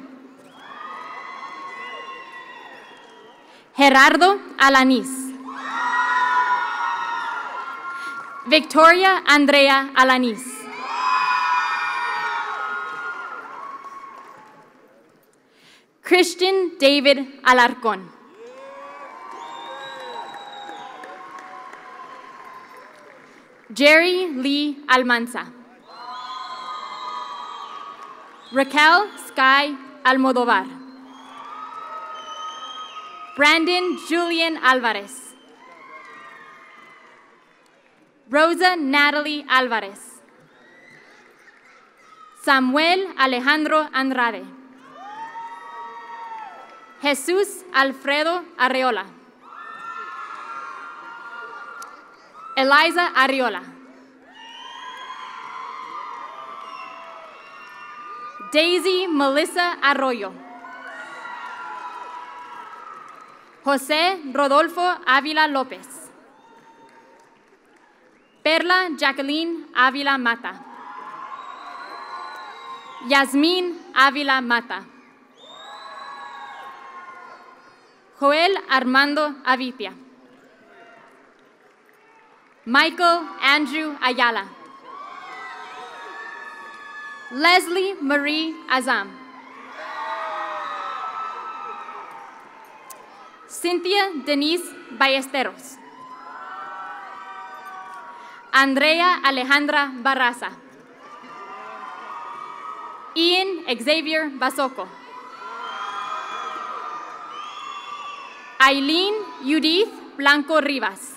Gerardo Alanís. Victoria Andrea Alanís. Christian David Alarcón. Jerry Lee Almanza. Raquel Sky Almodovar. Brandon Julian Alvarez. Rosa Natalie Alvarez. Samuel Alejandro Andrade. Jesús Alfredo Arreola. Eliza Arreola. Daisy Melissa Arroyo. José Rodolfo Ávila López. Perla Jacqueline Ávila Mata. Yasmín Ávila Mata. Joel Armando Avitia. Michael Andrew Ayala. Leslie Marie Azam. Cynthia Denise Ballesteros. Andrea Alejandra Barraza. Ian Xavier Basoco. Aileen Judith Blanco Rivas.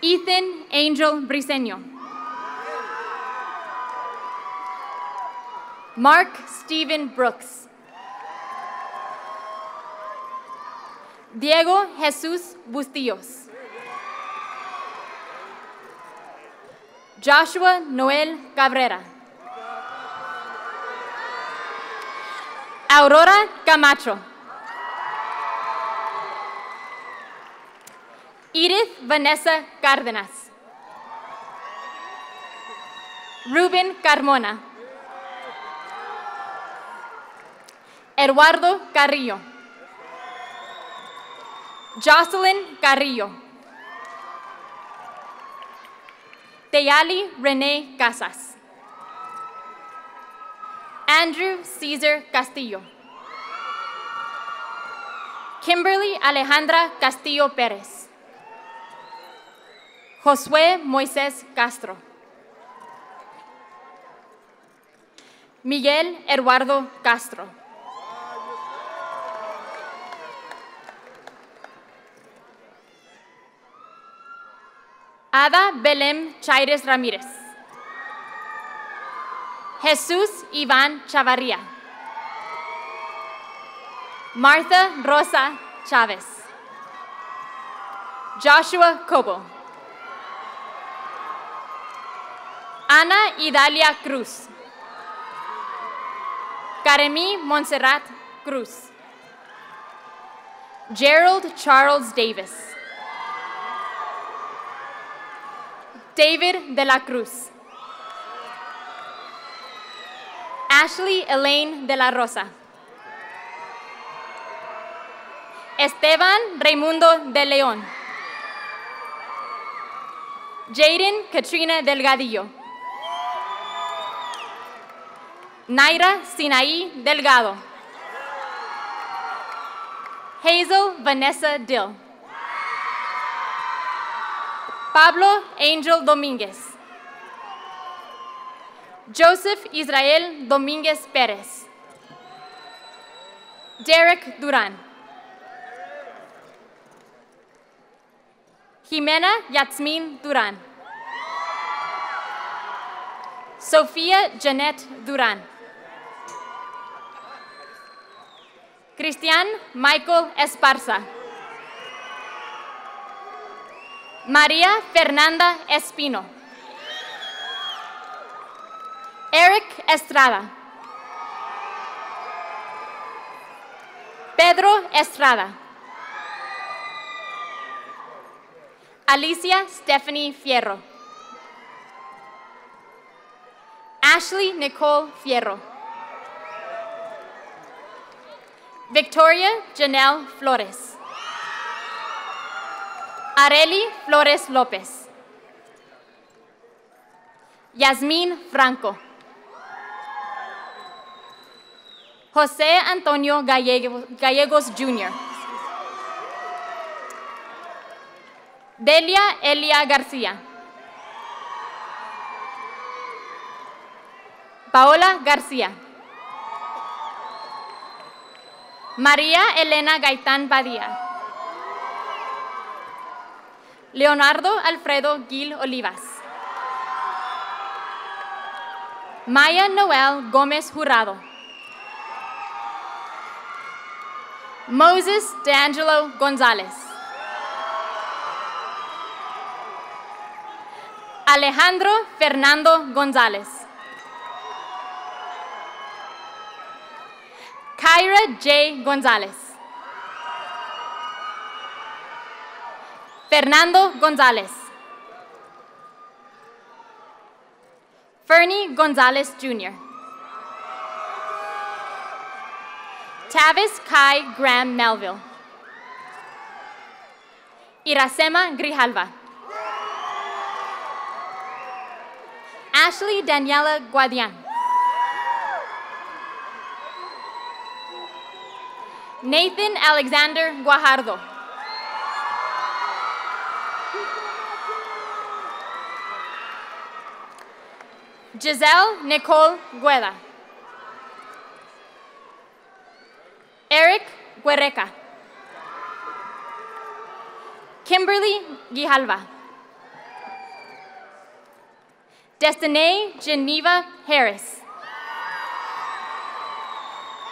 Ethan Angel Briseño. Mark Stephen Brooks. Diego Jesus Bustillos. Joshua Noel Cabrera. Aurora Camacho. Edith Vanessa Cárdenas. Ruben Carmona. Eduardo Carrillo. Jocelyn Carrillo. Teyali Renee Casas. Andrew Cesar Castillo. Kimberly Alejandra Castillo Pérez. Josué Moisés Castro. Miguel Eduardo Castro. Ada Belém Chaires Ramírez. Jesús Iván Chavarría. Martha Rosa Chávez. Joshua Cobo. Ana Idalia Cruz. Karemi Montserrat Cruz. Gerald Charles Davis. David de la Cruz. Ashley Elaine de la Rosa. Esteban Raimundo de León. Jaden Katrina Delgadillo. Naira Sinaí Delgado. Hazel Vanessa Dill. Pablo Angel Domínguez. Joseph Israel Domínguez Pérez. Derek Durán. Jimena Yasmín Durán. Sofía Janet Durán. Cristian Michael Esparza. María Fernanda Espino. Eric Estrada. Pedro Estrada. Alicia Stephanie Fierro. Ashley Nicole Fierro. Victoria Janelle Flores. Areli Flores López. Yasmín Franco. José Antonio Gallegos Jr. Delia Elia García. Paola García. María Elena Gaitán Badía. Leonardo Alfredo Gil Olivas. Maya Noel Gómez Jurado. Moses D'Angelo González. Alejandro Fernando González. Kyra J. González. Fernando González. Fernie González Jr. Tavis Kai Graham Melville. Iracema Grijalva. Ashley Daniela Guadian. Nathan Alexander Guajardo. Giselle Nicole Gueda. Eric Huereca. Kimberly Gijalva. Destiny Geneva Harris.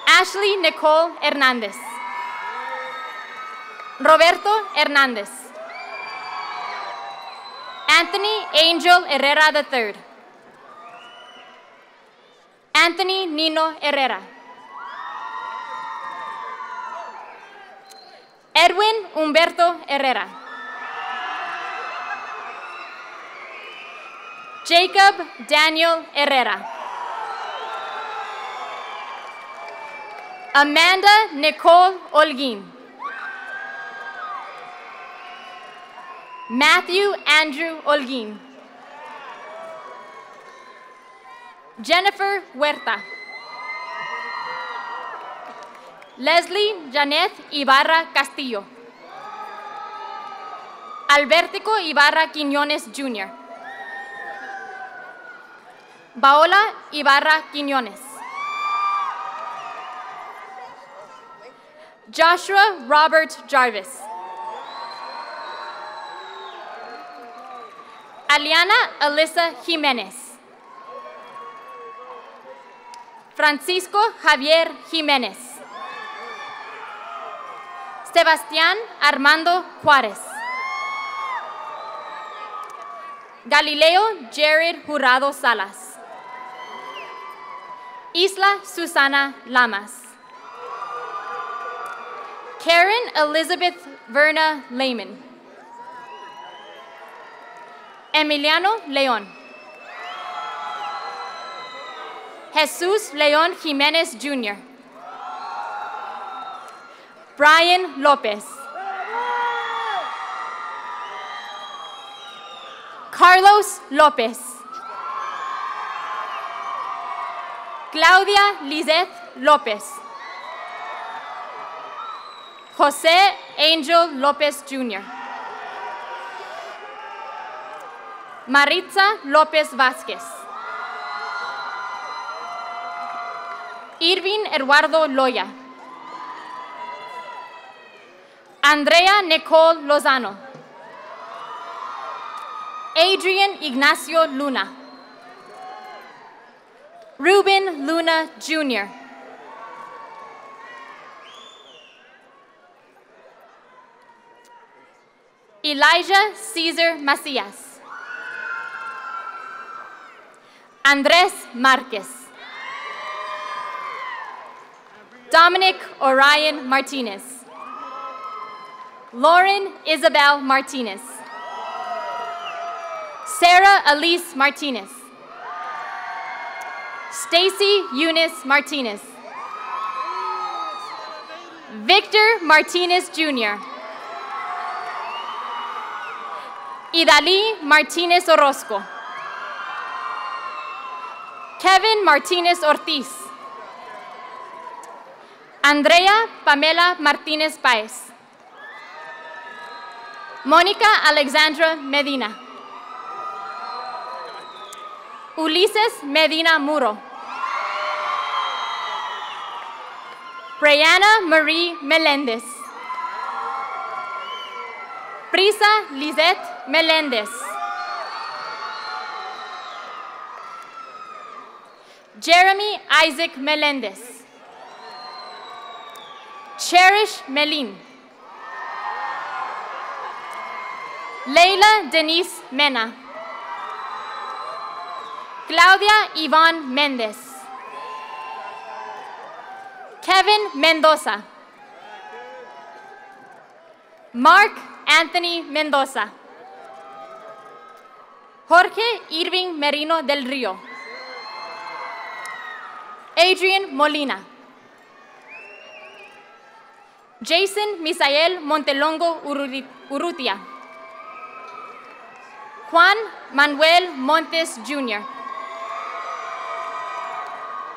Ashley Nicole Hernandez. Roberto Hernandez. Anthony Angel Herrera III. Anthony Nino Herrera. Edwin Humberto Herrera. Jacob Daniel Herrera. Amanda Nicole Olguin. Matthew Andrew Olguin. Jennifer Huerta. Leslie Janet Ibarra Castillo. Albertico Ibarra Quiñones Jr. Paola Ibarra Quiñones. Joshua Robert Jarvis. Aliana Alyssa Jimenez. Francisco Javier Jiménez. Sebastián Armando Juárez. Galileo Jared Jurado Salas. Isla Susana Lamas. Karen Elizabeth Verna Lehman. Emiliano León. Jesús León Jiménez Jr. Brian López. Carlos López. Claudia Lizeth López. José Angel López Jr. Maritza López Vázquez. Irving Eduardo Loya. Andrea Nicole Lozano. Adrian Ignacio Luna. Ruben Luna Jr. Elijah Cesar Macías. Andrés Márquez. Dominic Orion Martinez. Lauren Isabel Martinez. Sarah Elise Martinez. Stacy Eunice Martinez. Victor Martinez Jr. Idalí Martinez Orozco. Kevin Martinez Ortiz. Andrea Pamela Martinez Páez. Mónica Alexandra Medina. Ulises Medina Muro. Brianna Marie Meléndez. Prisa Lisette Meléndez. Jeremy Isaac Meléndez. Cherish Melin. Leila Denise Mena. Claudia Yvonne Méndez. Kevin Mendoza. Mark Anthony Mendoza. Jorge Irving Merino del Río. Adrian Molina. Jason Misael Montelongo Urrutia. Juan Manuel Montes Jr.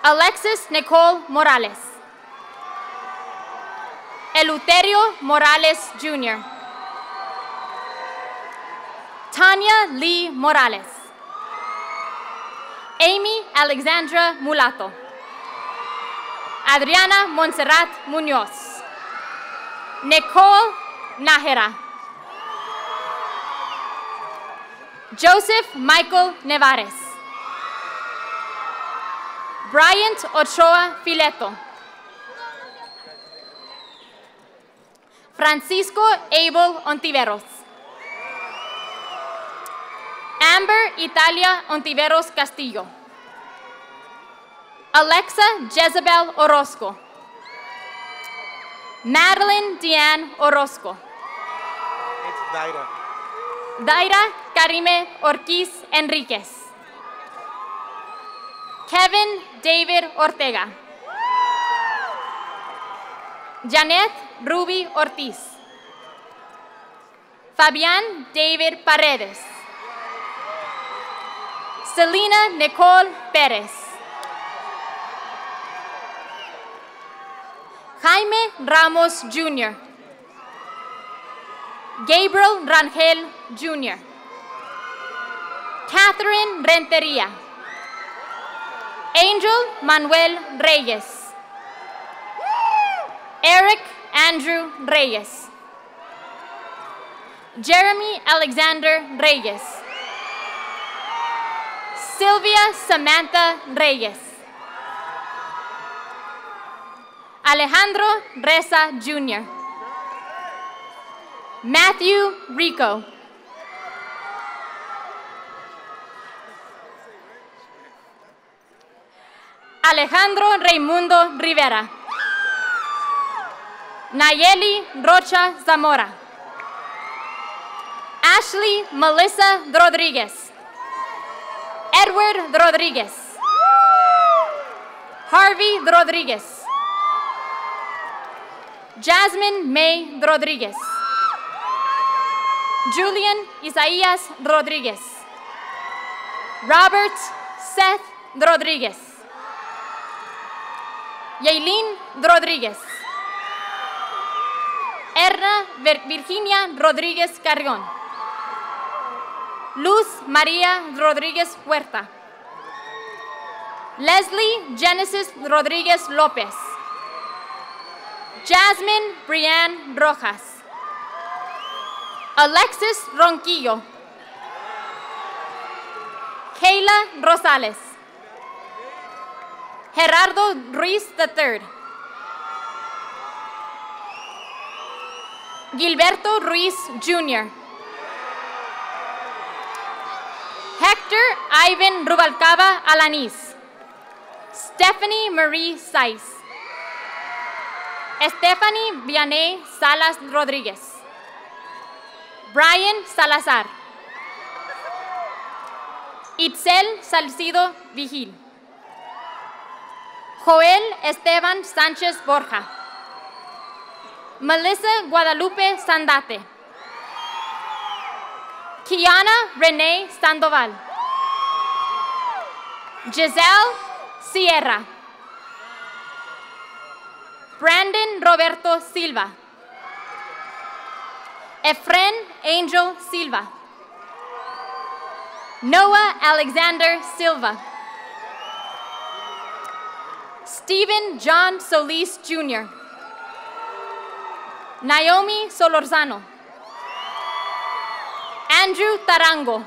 Alexis Nicole Morales. Eleuterio Morales Jr. Tanya Lee Morales. Amy Alexandra Mulato. Adriana Montserrat Muñoz. Nicole Nájera. Joseph Michael Nevares. Bryant Ochoa Fileto. Francisco Abel Ontiveros. Amber Italia Ontiveros Castillo. Alexa Jezebel Orozco. Madeline Deanne Orozco. It's Daira. Daira Karime Ortiz Enriquez. Kevin David Ortega. Janet Ruby Ortiz. Fabián David Paredes. Selena Nicole Pérez. Jaime Ramos Jr. Gabriel Rangel Jr. Catherine Renteria. Angel Manuel Reyes. Eric Andrew Reyes. Jeremy Alexander Reyes. Sylvia Samantha Reyes. Alejandro Reza Jr. Matthew Rico. Alejandro Raimundo Rivera. Nayeli Rocha Zamora. Ashley Melissa Rodriguez. Edward Rodriguez. Harvey Rodriguez. Jasmine May Rodriguez. Julian Isaías Rodriguez. Robert Seth Rodriguez. Yailin Rodriguez. Erna Virginia Rodríguez Carrión. Luz María Rodríguez Huerta. Leslie Genesis Rodríguez López. Jasmine Brianne Rojas. Alexis Ronquillo. Kayla Rosales. Gerardo Ruiz III. Gilberto Ruiz Jr. Hector Ivan Rubalcaba Alanis. Stephanie Marie Saiz. Stephanie Vianney Salas Rodríguez. Brian Salazar. Itzel Salcido Vigil. Joel Esteban Sánchez Borja. Melissa Guadalupe Sandate. Kiana Renee Sandoval. Giselle Sierra. Brandon Roberto Silva. Efren Angel Silva. Noah Alexander Silva. Stephen John Solis Jr. Naomi Solorzano. Andrew Tarango.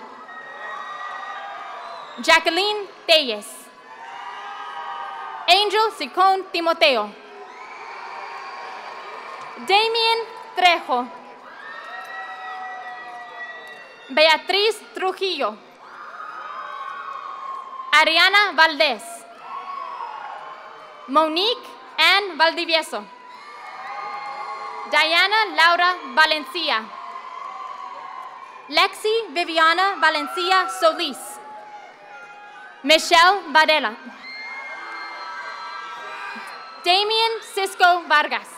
Jacqueline Telles. Angel Sicón Timoteo. Damien Trejo. Beatriz Trujillo. Ariana Valdés. Monique Ann Valdivieso. Diana Laura Valencia. Lexi Viviana Valencia Solis. Michelle Varela. Damien Cisco Vargas.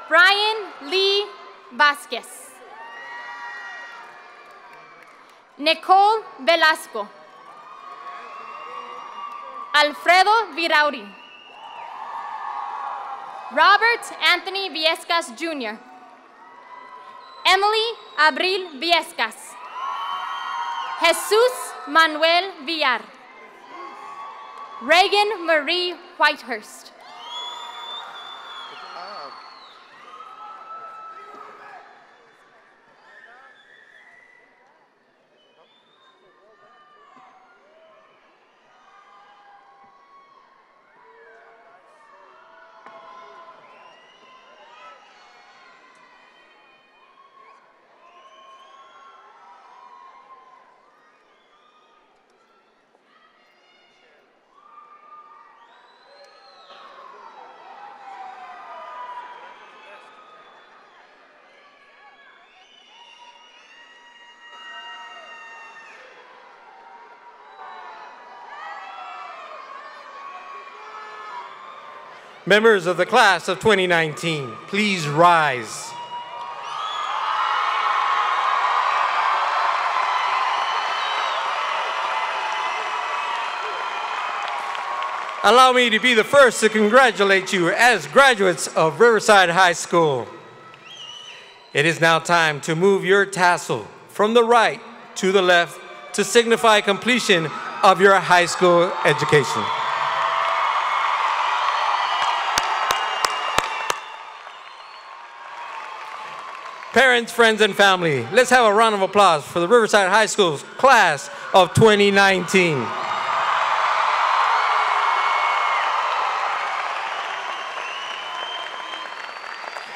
Brian Lee Vasquez. Nicole Velasco. Alfredo Virauri. Robert Anthony Viescas Jr. Emily Abril Viescas. Jesus Manuel Villar. Reagan Marie Whitehurst. Members of the class of 2019, please rise. Allow me to be the first to congratulate you as graduates of Riverside High School. It is now time to move your tassel from the right to the left to signify completion of your high school education. Parents, friends, and family, let's have a round of applause for the Riverside High School's class of 2019.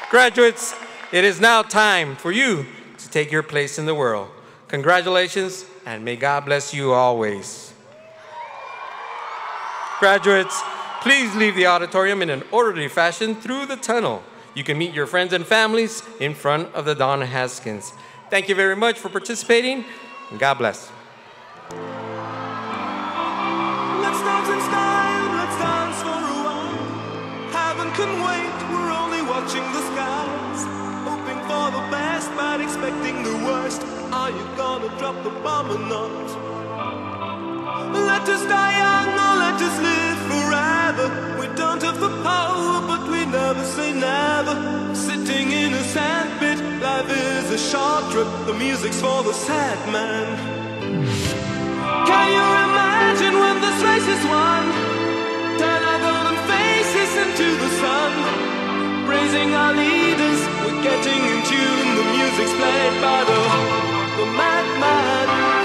Graduates, it is now time for you to take your place in the world. Congratulations, and may God bless you always. Graduates, please leave the auditorium in an orderly fashion through the tunnel. You can meet your friends and families in front of the Don Haskins. Thank you very much for participating, and God bless. Let's dance in style, let's dance for a while. Heaven can wait, we're only watching the skies. Hoping for the best, but expecting the worst. Are you gonna drop the bomb or not? Let us die young or let us live forever. We don't have the power, but we never say never. Sitting in a sandpit, life is a short trip. The music's for the sad man. Can you imagine when this race is won? Turn our golden faces into the sun. Praising our leaders, we're getting in tune. The music's played by the madman.